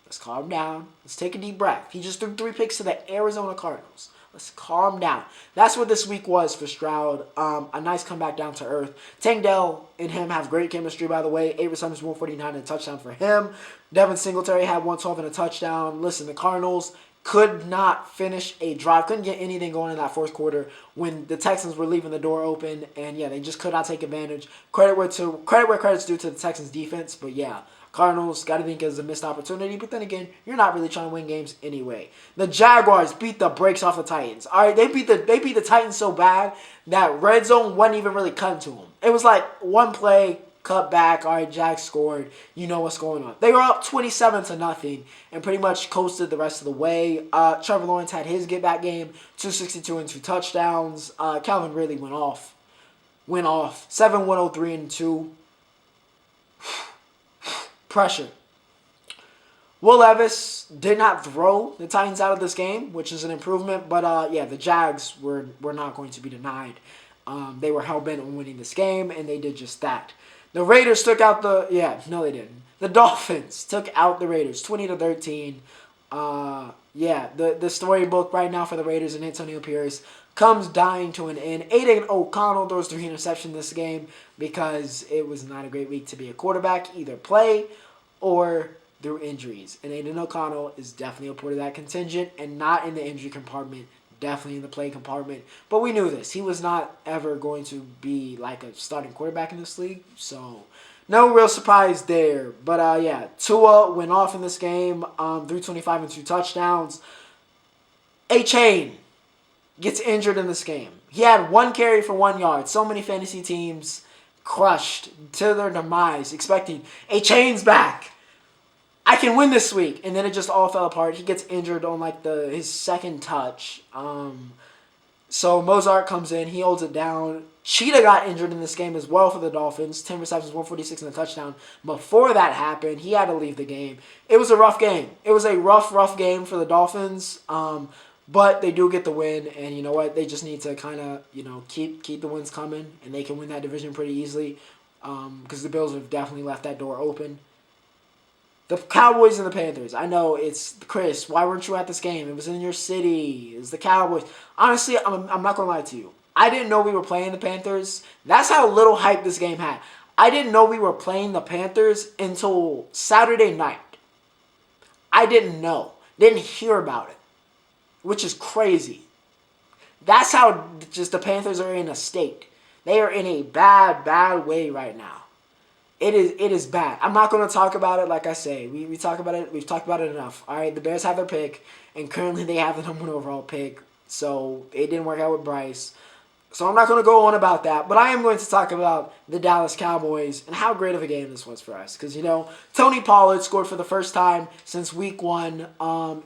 Let's calm down. Let's take a deep breath. He just threw 3 picks to the Arizona Cardinals. Let's calm down. That's what this week was for Stroud. A nice comeback down to earth. Tank Dell and him have great chemistry, by the way. 8 receptions, 149 and a touchdown for him. Devin Singletary had 112 and a touchdown. Listen, the Cardinals could not finish a drive. Couldn't get anything going in that fourth quarter when the Texans were leaving the door open. And yeah, they just could not take advantage. Credit where credit's due to the Texans defense. But yeah, Cardinals got to think it was a missed opportunity. But then again, you're not really trying to win games anyway. The Jaguars beat the brakes off the Titans. All right, they beat the Titans so bad that red zone wasn't even really cutting to them. It was like one play, cut back. All right, Jags scored. You know what's going on. They were up 27-0 and pretty much coasted the rest of the way. Trevor Lawrence had his get-back game, 262 and 2 touchdowns. Calvin Ridley went off. 7, 103 and 2. Pressure. Will Levis did not throw the Titans out of this game, which is an improvement. But yeah, the Jags were not going to be denied. They were hell-bent on winning this game, and they did just that. The Raiders took out they didn't. The Dolphins took out the Raiders, 20-13. Yeah, the storybook right now for the Raiders and Antonio Pierce comes dying to an end. Aiden O'Connell throws 3 interceptions this game because it was not a great week to be a quarterback, either play or through injuries. And Aiden O'Connell is definitely a part of that contingent and not in the injury compartment, definitely in the play compartment. But we knew this. He was not ever going to be like a starting quarterback in this league. So no real surprise there. But yeah, Tua went off in this game, 325 and 2 touchdowns. Aitch gets injured in this game. He had 1 carry for 1 yard. So many fantasy teams crushed to their demise, expecting Aitch's back. I can win this week. And then it just all fell apart. He gets injured on like his second touch. So Mozart comes in. He holds it down. Cheetah got injured in this game as well for the Dolphins. 10 receptions, 146 and a touchdown. Before that happened, he had to leave the game. It was a rough game. It was a rough game for the Dolphins. But they do get the win, and you know what? They just need to kind of, keep the wins coming, and they can win that division pretty easily because the Bills have definitely left that door open. The Cowboys and the Panthers. I know it's Chris. Why weren't you at this game? It was in your city. It was the Cowboys. Honestly, I'm not gonna lie to you. I didn't know we were playing the Panthers. That's how little hype this game had. I didn't know we were playing the Panthers until Saturday night. I didn't know. Didn't hear about it. Which is crazy. That's how just the Panthers are in a state. They are in a bad way right now. It is bad. I'm not going to talk about it like I say. We talk about it. We've talked about it enough. All right, the Bears have their pick, and currently they have the number 1 overall pick. So it didn't work out with Bryce. So I'm not going to go on about that, but I am going to talk about the Dallas Cowboys and how great of a game this was for us. Because, Tony Pollard scored for the first time since week 1.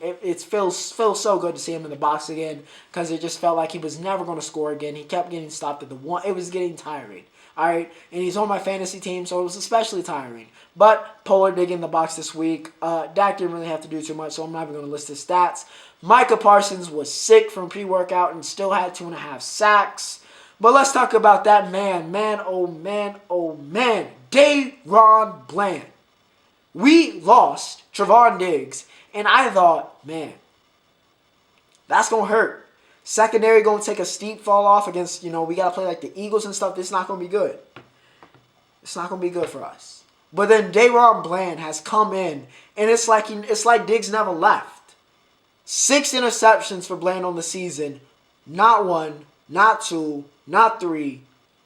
It feels so good to see him in the box again because it just felt like he was never going to score again. He kept getting stopped at the 1. It was getting tiring. All right, and he's on my fantasy team, so it was especially tiring. But Pollard did get in the box this week. Dak didn't really have to do too much, so I'm not even going to list his stats. Micah Parsons was sick from pre-workout and still had 2.5 sacks. But let's talk about that man. Man, oh man, oh man. DaRon Bland. We lost Trevon Diggs. And I thought, man, that's going to hurt. Secondary going to take a steep fall off against, we got to play like the Eagles and stuff. This is not going to be good. It's not going to be good for us. But then DaRon Bland has come in, and it's like Diggs never left. 6 interceptions for Bland on the season. Not 1, not 2, not 3.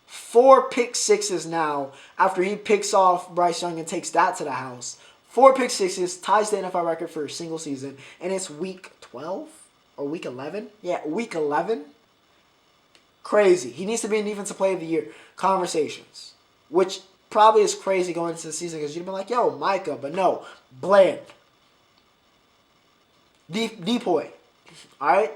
4 pick sixes now after he picks off Bryce Young and takes that to the house. 4 pick sixes, ties the NFL record for a single season, and it's week 12 or week 11? Yeah, week 11. Crazy. He needs to be in Defensive Player of the Year conversations, which probably is crazy going into the season because you'd be like, yo, Micah, but no, Bland. Depoy. All right?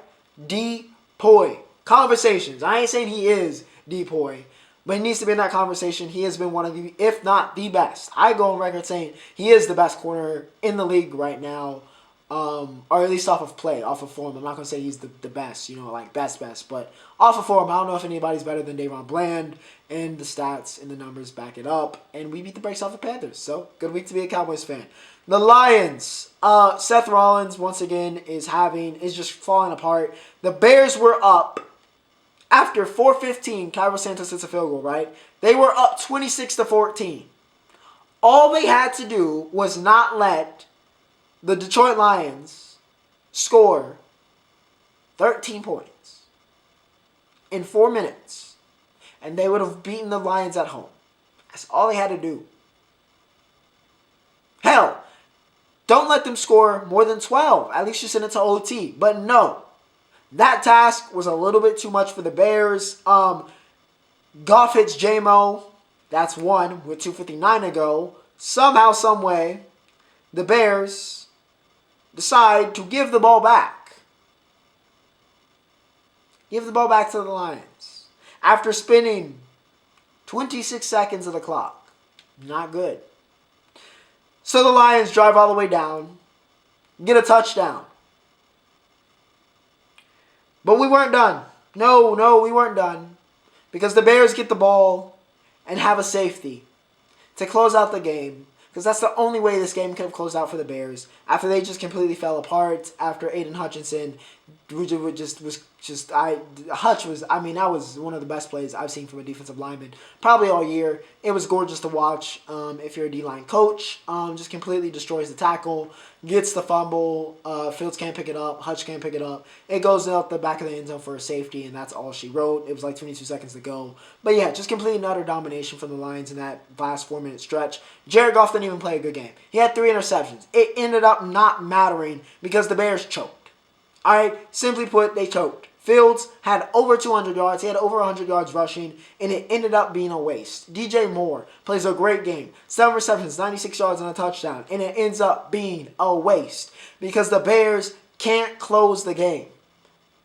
Depoy. Conversations. I ain't saying he is Depoy, but he needs to be in that conversation. He has been one of the, if not the best. I go on record saying he is the best corner in the league right now, or at least off of play, off of form. I'm not going to say he's the best, like best, but off of form, I don't know if anybody's better than DaRon Bland, and the stats and the numbers back it up, and we beat the brakes off the Panthers, so good week to be a Cowboys fan. The Lions, Seth Rollins, once again, is just falling apart. The Bears were up. After 4:15, Cairo Santos hits a field goal, right? They were up 26-14. All they had to do was not let the Detroit Lions score 13 points in 4 minutes, and they would have beaten the Lions at home. That's all they had to do. Hell, don't let them score more than 12. At least you send it to OT. But no. That task was a little bit too much for the Bears. Goff hits J-Mo. That's 1 with 2:59 to go. Somehow, some way, the Bears decide to give the ball back. Give the ball back to the Lions. After spinning 26 seconds of the clock. Not good. So the Lions drive all the way down. Get a touchdown. But we weren't done. No, we weren't done. Because the Bears get the ball and have a safety to close out the game. Because that's the only way this game could have closed out for the Bears. After they just completely fell apart. After Aiden Hutchinson Hutch was, that was one of the best plays I've seen from a defensive lineman probably all year. It was gorgeous to watch. If you're a D-line coach, just completely destroys the tackle, gets the fumble. Fields can't pick it up. Hutch can't pick it up. It goes out the back of the end zone for a safety, and that's all she wrote. It was like 22 seconds to go. But yeah, just complete and utter domination from the Lions in that last 4-minute stretch. Jared Goff didn't even play a good game. He had 3 interceptions. It ended up not mattering because the Bears choked. All right, simply put, they choked. Fields had over 200 yards. He had over 100 yards rushing, and it ended up being a waste. DJ Moore plays a great game. 7 receptions, 96 yards, and a touchdown, and it ends up being a waste because the Bears can't close the game.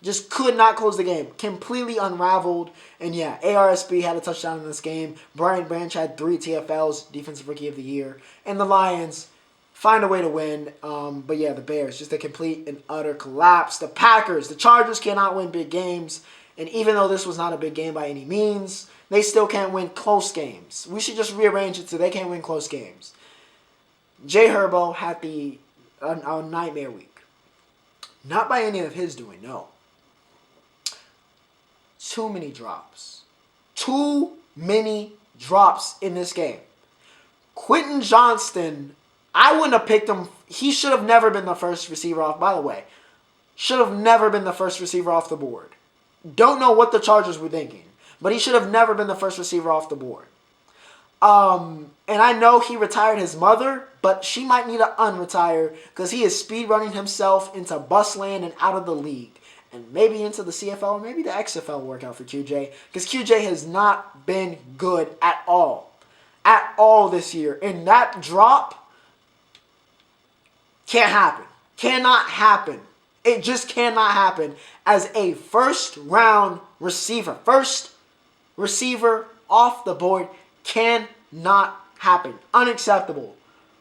Just could not close the game. Completely unraveled. And yeah, ARSB had a touchdown in this game. Brian Branch had 3 TFLs, Defensive Rookie of the Year. And the Lions find a way to win. But yeah, the Bears, just a complete and utter collapse. The Packers, the Chargers cannot win big games. And even though this was not a big game by any means, they still can't win close games. We should just rearrange it so they can't win close games. Jay Herbo had a nightmare week. Not by any of his doing, no. Too many drops. Too many drops in this game. Quentin Johnston, I wouldn't have picked him. He should have never been the first receiver off, by the way. Should have never been the first receiver off the board. Don't know what the Chargers were thinking, but he should have never been the first receiver off the board. And I know he retired his mother, but she might need to unretire because he is speed running himself into bus land and out of the league. And maybe into the CFL or maybe the XFL workout for QJ. Because QJ has not been good at all. At all this year. And that drop can't happen. Cannot happen. It just cannot happen as a first round receiver. First receiver off the board cannot happen. Unacceptable.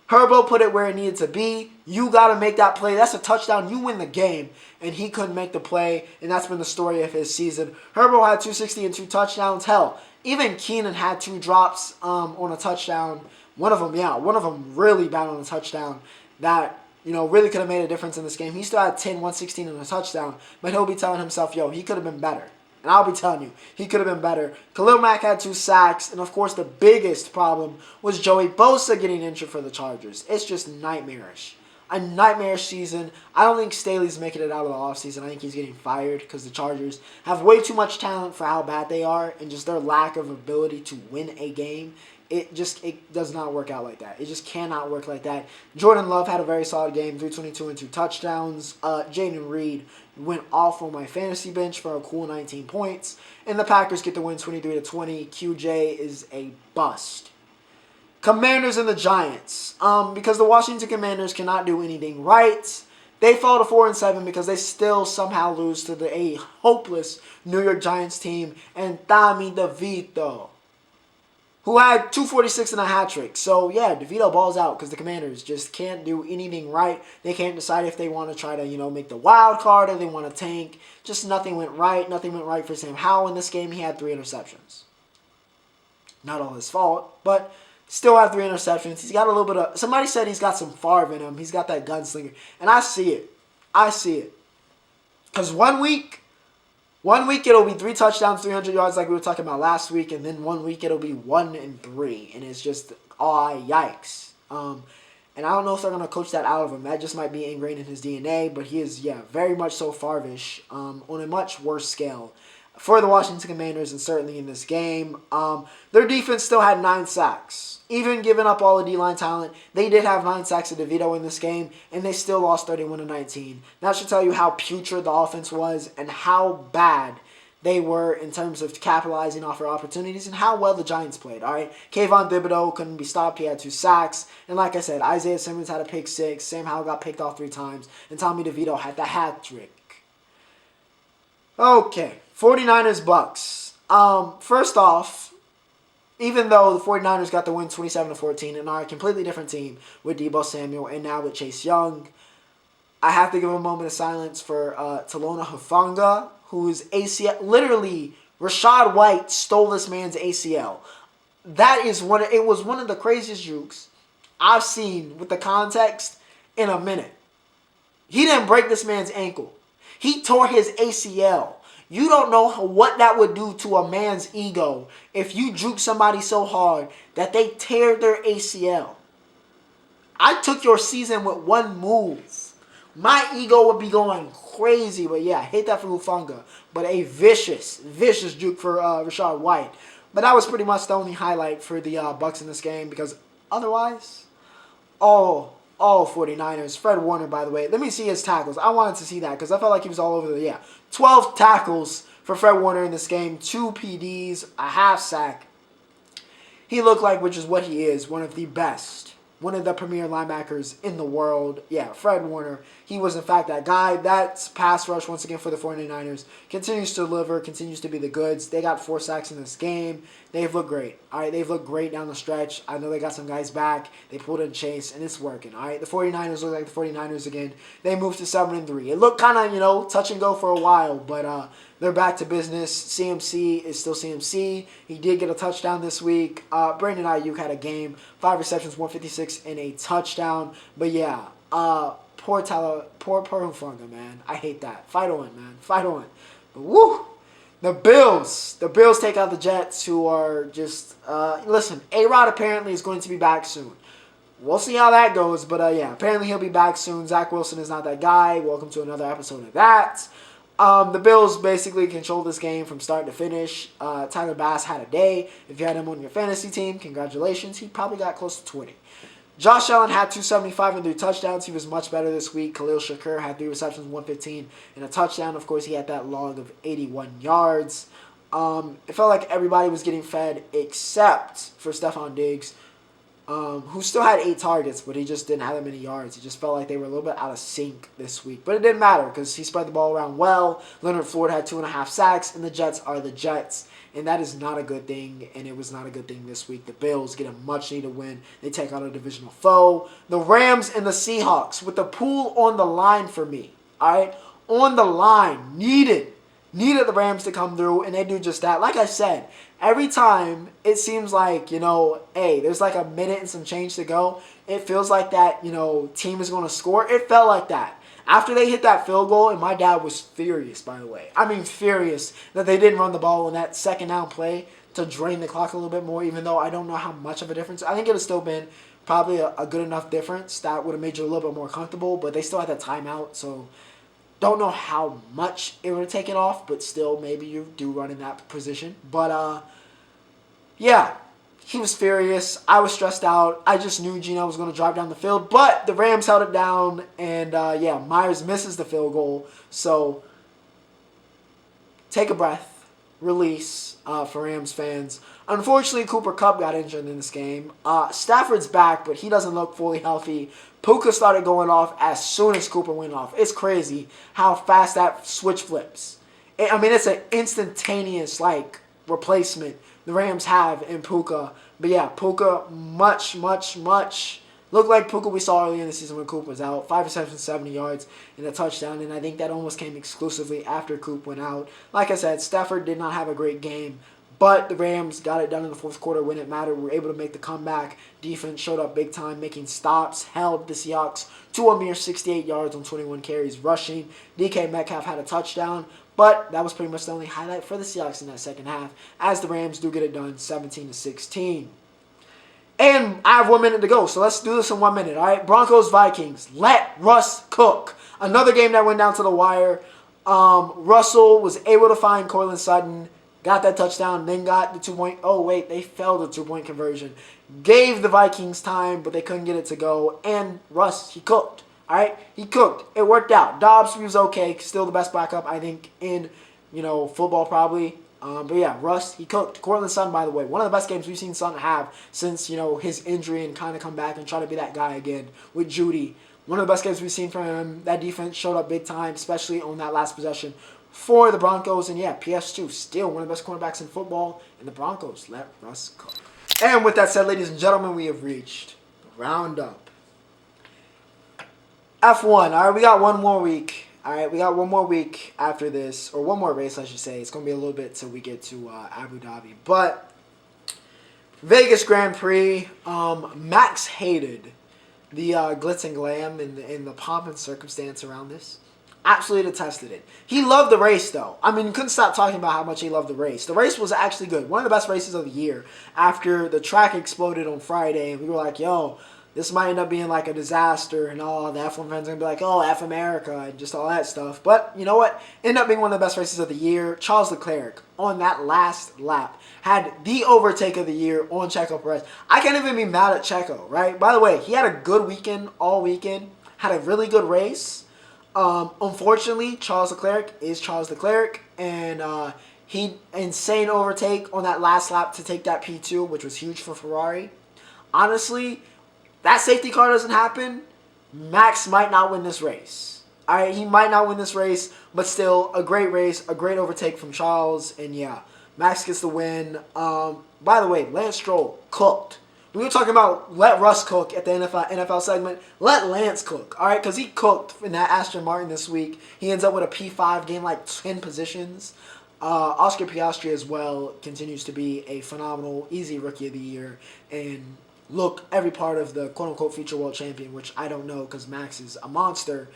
Herbo put it where it needed to be. You got to make that play. That's a touchdown. You win the game. And he couldn't make the play, and that's been the story of his season. Herbo had 260 and 2 touchdowns. Hell, even Keenan had 2 drops on a touchdown. One of them really bad on a touchdown that, really could have made a difference in this game. He still had 10, 116 and a touchdown, but he'll be telling himself, yo, he could have been better. And I'll be telling you, he could have been better. Khalil Mack had 2 sacks, and of course the biggest problem was Joey Bosa getting injured for the Chargers. It's just nightmarish. A nightmarish season. I don't think Staley's making it out of the offseason. I think he's getting fired because the Chargers have way too much talent for how bad they are, and just their lack of ability to win a game. It does not work out like that. It just cannot work like that. Jordan Love had a very solid game, 322 and 2 touchdowns. Jaden Reed went off on my fantasy bench for a cool 19 points. And the Packers get the win 23-20. QJ is a bust. Commanders and the Giants. Because the Washington Commanders cannot do anything right. They fall to 4-7 because they still somehow lose to a hopeless New York Giants team and Tommy DeVito, who had 246 and a hat trick. So, yeah, DeVito balls out because the Commanders just can't do anything right. They can't decide if they want to try to, make the wild card or they want to tank. Just nothing went right. Nothing went right for Sam Howell in this game. He had 3 interceptions. Not all his fault, but still had 3 interceptions. He's got a little bit of... Somebody said he's got some Favre in him. He's got that gunslinger. And I see it. I see it. Because one week it'll be 3 touchdowns, 300 yards like we were talking about last week. And then one week it'll be 1 and 3. And it's just, yikes. And I don't know if they're going to coach that out of him. That just might be ingrained in his DNA. But he is, very much so Favre-ish on a much worse scale for the Washington Commanders and certainly in this game. Their defense still had 9 sacks. Even giving up all the D-line talent, they did have 9 sacks of DeVito in this game, and they still lost 31-19. That should tell you how putrid the offense was and how bad they were in terms of capitalizing off their opportunities and how well the Giants played, all right? Kayvon Thibodeau couldn't be stopped. He had 2 sacks. And like I said, Isaiah Simmons had a pick 6. Sam Howell got picked off 3 times. And Tommy DeVito had the hat trick. Okay, 49ers Bucks. First off, even though the 49ers got the win 27-14 and are a completely different team with Deebo Samuel and now with Chase Young, I have to give a moment of silence for Talona Hufanga, whose ACL, literally, Rachaad White stole this man's ACL. It was one of the craziest jukes I've seen with the context in a minute. He didn't break this man's ankle. He tore his ACL. You don't know what that would do to a man's ego if you juke somebody so hard that they tear their ACL. I took your season with 1 move. My ego would be going crazy. But yeah, I hate that for Hufanga. But a vicious juke for Rachaad White. But that was pretty much the only highlight for the Bucks in this game. Because otherwise, all 49ers. Fred Warner, by the way. Let me see his tackles. I wanted to see that because I felt like he was all over the... 12 tackles for Fred Warner in this game. 2 PDs, a half sack. He looked like, which is what he is, one of the best. One of the premier linebackers in the world. Yeah, Fred Warner. He was, in fact, that guy. That's pass rush, once again, for the 49ers. Continues to deliver, continues to be the goods. They got 4 sacks in this game. They've looked great. All right, they've looked great down the stretch. I know they got some guys back. They pulled in Chase, and it's working. All right, the 49ers look like the 49ers again. They moved to 7-3. It looked kind of, touch and go for a while, but they're back to business. CMC is still CMC. He did get a touchdown this week. Brandon Ayuk had a game. 5 receptions, 156, and a touchdown. But yeah, poor Hufanga, man. I hate that. Fight on, man. Fight on. But woo! The Bills take out the Jets, who are just, listen, A-Rod apparently is going to be back soon. We'll see how that goes, but apparently he'll be back soon. Zach Wilson is not that guy. Welcome to another episode of that. The Bills basically controlled this game from start to finish. Tyler Bass had a day. If you had him on your fantasy team, congratulations. He probably got close to 20. Josh Allen had 275 and 3 touchdowns. He was much better this week. Khalil Shakur had 3 receptions, 115, and a touchdown. Of course, he had that log of 81 yards. It felt like everybody was getting fed except for Stephon Diggs. who still had 8 targets, but he just didn't have that many yards. He just felt like they were a little bit out of sync this week. But it didn't matter because he spread the ball around well. Leonard Floyd had 2.5 sacks, and the Jets are the Jets. And that is not a good thing, and it was not a good thing this week. The Bills get a much-needed win. They take out a divisional foe. The Rams and the Seahawks with the pool on the line for me. All right? On the line. Needed the Rams to come through, and they do just that. Like I said, every time it seems like, hey, there's like a minute and some change to go, it feels like that, team is going to score. It felt like that. After they hit that field goal, and my dad was furious, by the way. I mean, furious that they didn't run the ball in that second down play to drain the clock a little bit more, even though I don't know how much of a difference. I think it would have still been probably a good enough difference that would have made you a little bit more comfortable, but they still had that timeout, so don't know how much it would have taken off, but still maybe you do run in that position. But, yeah, he was furious. I was stressed out. I just knew Geno was going to drive down the field, but the Rams held it down, and, yeah, Myers misses the field goal. So take a breath, release for Rams fans. Unfortunately, Cooper Kupp got injured in this game. Stafford's back, but he doesn't look fully healthy. Puka started going off as soon as Cooper went off. It's crazy how fast that switch flips. It's an instantaneous, replacement the Rams have in Puka. But yeah, Puka, much looked like Puka we saw earlier in the season when Coop was out. 5 receptions, 70 yards, and a touchdown. And I think that almost came exclusively after Coop went out. Like I said, Stafford did not have a great game, but the Rams got it done in the fourth quarter when it mattered. We were able to make the comeback. Defense showed up big time, making stops, held the Seahawks to a mere 68 yards on 21 carries rushing. DK Metcalf had a touchdown, but that was pretty much the only highlight for the Seahawks in that second half, as the Rams do get it done 17-16. And I have 1 minute to go, so let's do this in 1 minute, all right? Broncos-Vikings. Let Russ cook. Another game that went down to the wire. Russell was able to find Courtland Sutton, got that touchdown, then got the 2-point. Oh, wait, they failed the 2-point conversion. Gave the Vikings time, but they couldn't get it to go. And Russ, he cooked. All right? He cooked. It worked out. Dobbs, he was okay. Still the best backup, I think, in, football probably. But yeah, Russ, he cooked. Courtland Sutton, by the way, one of the best games we've seen Sutton have since, his injury and kind of come back and try to be that guy again with Judy. One of the best games we've seen from him. That defense showed up big time, especially on that last possession for the Broncos. And yeah, PS2, still one of the best cornerbacks in football. And the Broncos let Russ cook. And with that said, ladies and gentlemen, we have reached Roundup. F1, all right, we got one more week. All right, we got one more week after this, or one more race, I should say. It's going to be a little bit till we get to Abu Dhabi. But Vegas Grand Prix, Max hated the glitz and glam and the pomp and circumstance around this. Absolutely detested it. He loved the race, though. You couldn't stop talking about how much he loved the race. The race was actually good. One of the best races of the year. After the track exploded on Friday, and we were like, yo, this might end up being like a disaster, and all the F1 fans are going to be like, oh, F America, and just all that stuff. But you know what? Ended up being one of the best races of the year. Charles Leclerc, on that last lap, had the overtake of the year on Checo Perez. I can't even be mad at Checo, right? By the way, he had a good weekend all weekend. Had a really good race. Unfortunately, Charles Leclerc is Charles Leclerc, and he insane overtake on that last lap to take that P2, which was huge for Ferrari. Honestly, that safety car doesn't happen, Max might not win this race. All right, he might not win this race, but still a great race, a great overtake from Charles, and yeah, Max gets the win. By the way, Lance Stroll cooked. We were talking about let Russ cook at the NFL segment. Let Lance cook, all right? Because he cooked in that Aston Martin this week. He ends up with a P5, gained like 10 positions. Oscar Piastri as well continues to be a phenomenal, easy Rookie of the Year. And look, every part of the quote-unquote future world champion, which I don't know because Max is a monster.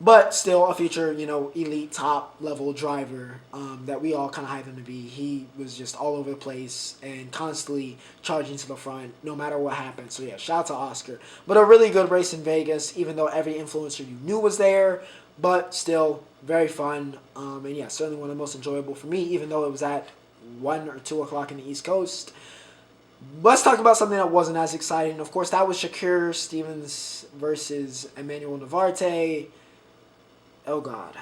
But still a future, elite top-level driver that we all kind of hype him to be. He was just all over the place and constantly charging to the front no matter what happened. So, yeah, shout out to Oscar. But a really good race in Vegas, even though every influencer you knew was there. But still, very fun. And, yeah, certainly one of the most enjoyable for me, even though it was at 1 or 2 o'clock in the East Coast. Let's talk about something that wasn't as exciting. Of course, that was Shakur Stevens versus Emmanuel Navarrete. Oh, God.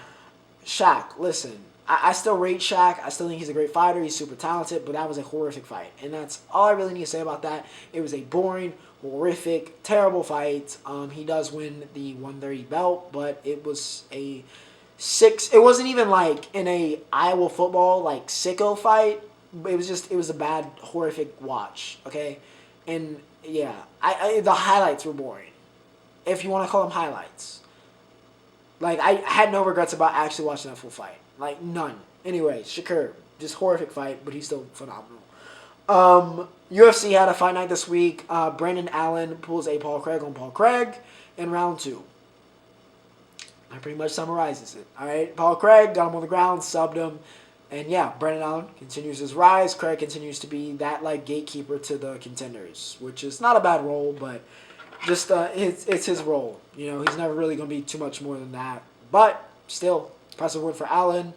Shaq, listen. I still rate Shaq. I still think he's a great fighter. He's super talented, but that was a horrific fight. And that's all I really need to say about that. It was a boring, horrific, terrible fight. He does win the 130 belt, but it was a it wasn't even like in a Iowa football, like, sicko fight. It was a bad, horrific watch, okay? And, yeah, the highlights were boring, if you want to call them highlights. Like, I had no regrets about actually watching that full fight. Like, none. Anyway, Shakur, just horrific fight, but he's still phenomenal. UFC had a fight night this week. Brandon Allen pulls a Paul Craig on Paul Craig in round 2. That pretty much summarizes it. All right, Paul Craig got him on the ground, subbed him. And, yeah, Brandon Allen continues his rise. Craig continues to be that, like, gatekeeper to the contenders, which is not a bad role, but just it's his role. You know, he's never really going to be too much more than that. But still, impressive win for Allen.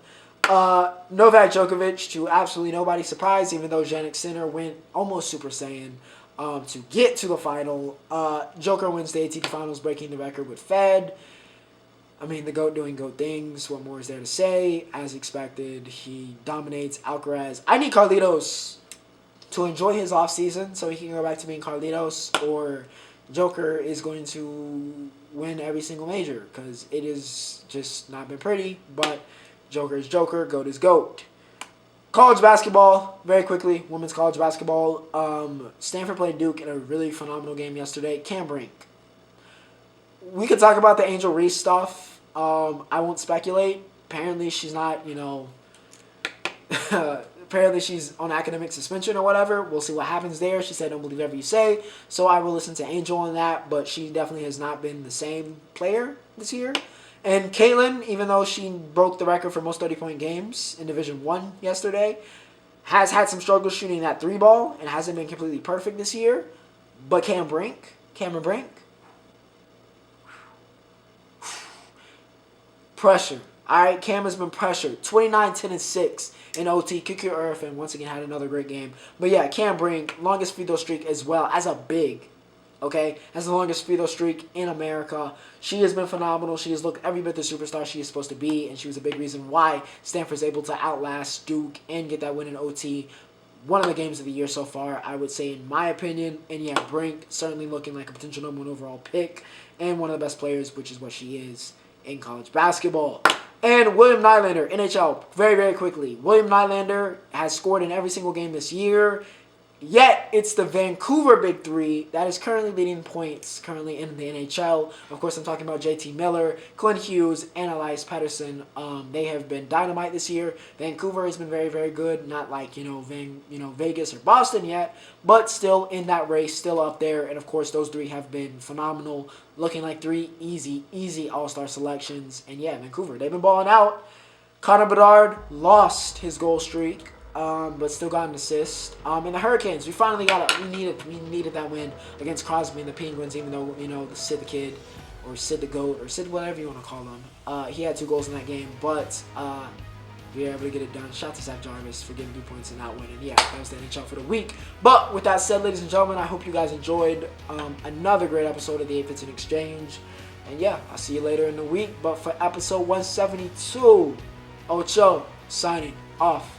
Novak Djokovic, to absolutely nobody's surprise, even though Jannik Sinner went almost Super Saiyan to get to the final. Joker wins the ATP Finals, breaking the record with Fed. I mean, the GOAT doing GOAT things. What more is there to say? As expected, he dominates Alcaraz. I need Carlitos to enjoy his offseason so he can go back to being Carlitos, or Joker is going to win every single major, because it has just not been pretty. But Joker is Joker. GOAT is GOAT. College basketball, very quickly. Women's college basketball. Stanford played Duke in a really phenomenal game yesterday. Cam Brink. We could talk about the Angel Reese stuff. I won't speculate. Apparently she's not, apparently she's on academic suspension or whatever. We'll see what happens there. She said, don't believe whatever you say. So I will listen to Angel on that. But she definitely has not been the same player this year. And Caitlin, even though she broke the record for most 30-point games in Division I yesterday, has had some struggles shooting that 3-ball and hasn't been completely perfect this year. But Cameron Brink, pressure. All right, Cam has been pressured. 29, 10, and 6 in OT. Kiki Irfin once again had another great game. But yeah, Cam Brink, longest free throw streak as well as a big. Okay, has the longest free throw streak in America. She has been phenomenal. She has looked every bit the superstar she is supposed to be, and she was a big reason why Stanford's able to outlast Duke and get that win in OT. One of the games of the year so far, I would say, in my opinion. And yeah, Brink certainly looking like a potential #1 overall pick and one of the best players, which is what she is in college basketball. And William Nylander, NHL, very, very quickly. William Nylander has scored in every single game this year. Yet, it's the Vancouver Big Three that is currently leading points currently in the NHL. Of course, I'm talking about JT Miller, Clint Hughes, and Elias Pettersson. They have been dynamite this year. Vancouver has been very, very good. Not like, Vegas or Boston yet, but still in that race, still up there. And, of course, those three have been phenomenal, looking like 3 easy All-Star selections. And, yeah, Vancouver, they've been balling out. Connor Bedard lost his goal streak. But still got an assist. And the Hurricanes, we finally got it. We needed that win against Crosby and the Penguins, even though, Sid the Kid, or Sid the Goat, or Sid whatever you want to call him. He had 2 goals in that game, but we were able to get it done. Shout out to Zach Jarvis for getting 2 points in that win. And yeah, that was the NHL for the week. But with that said, ladies and gentlemen, I hope you guys enjoyed another great episode of the ENYPHEN Exchange. And yeah, I'll see you later in the week. But for episode 172, Ocho signing off.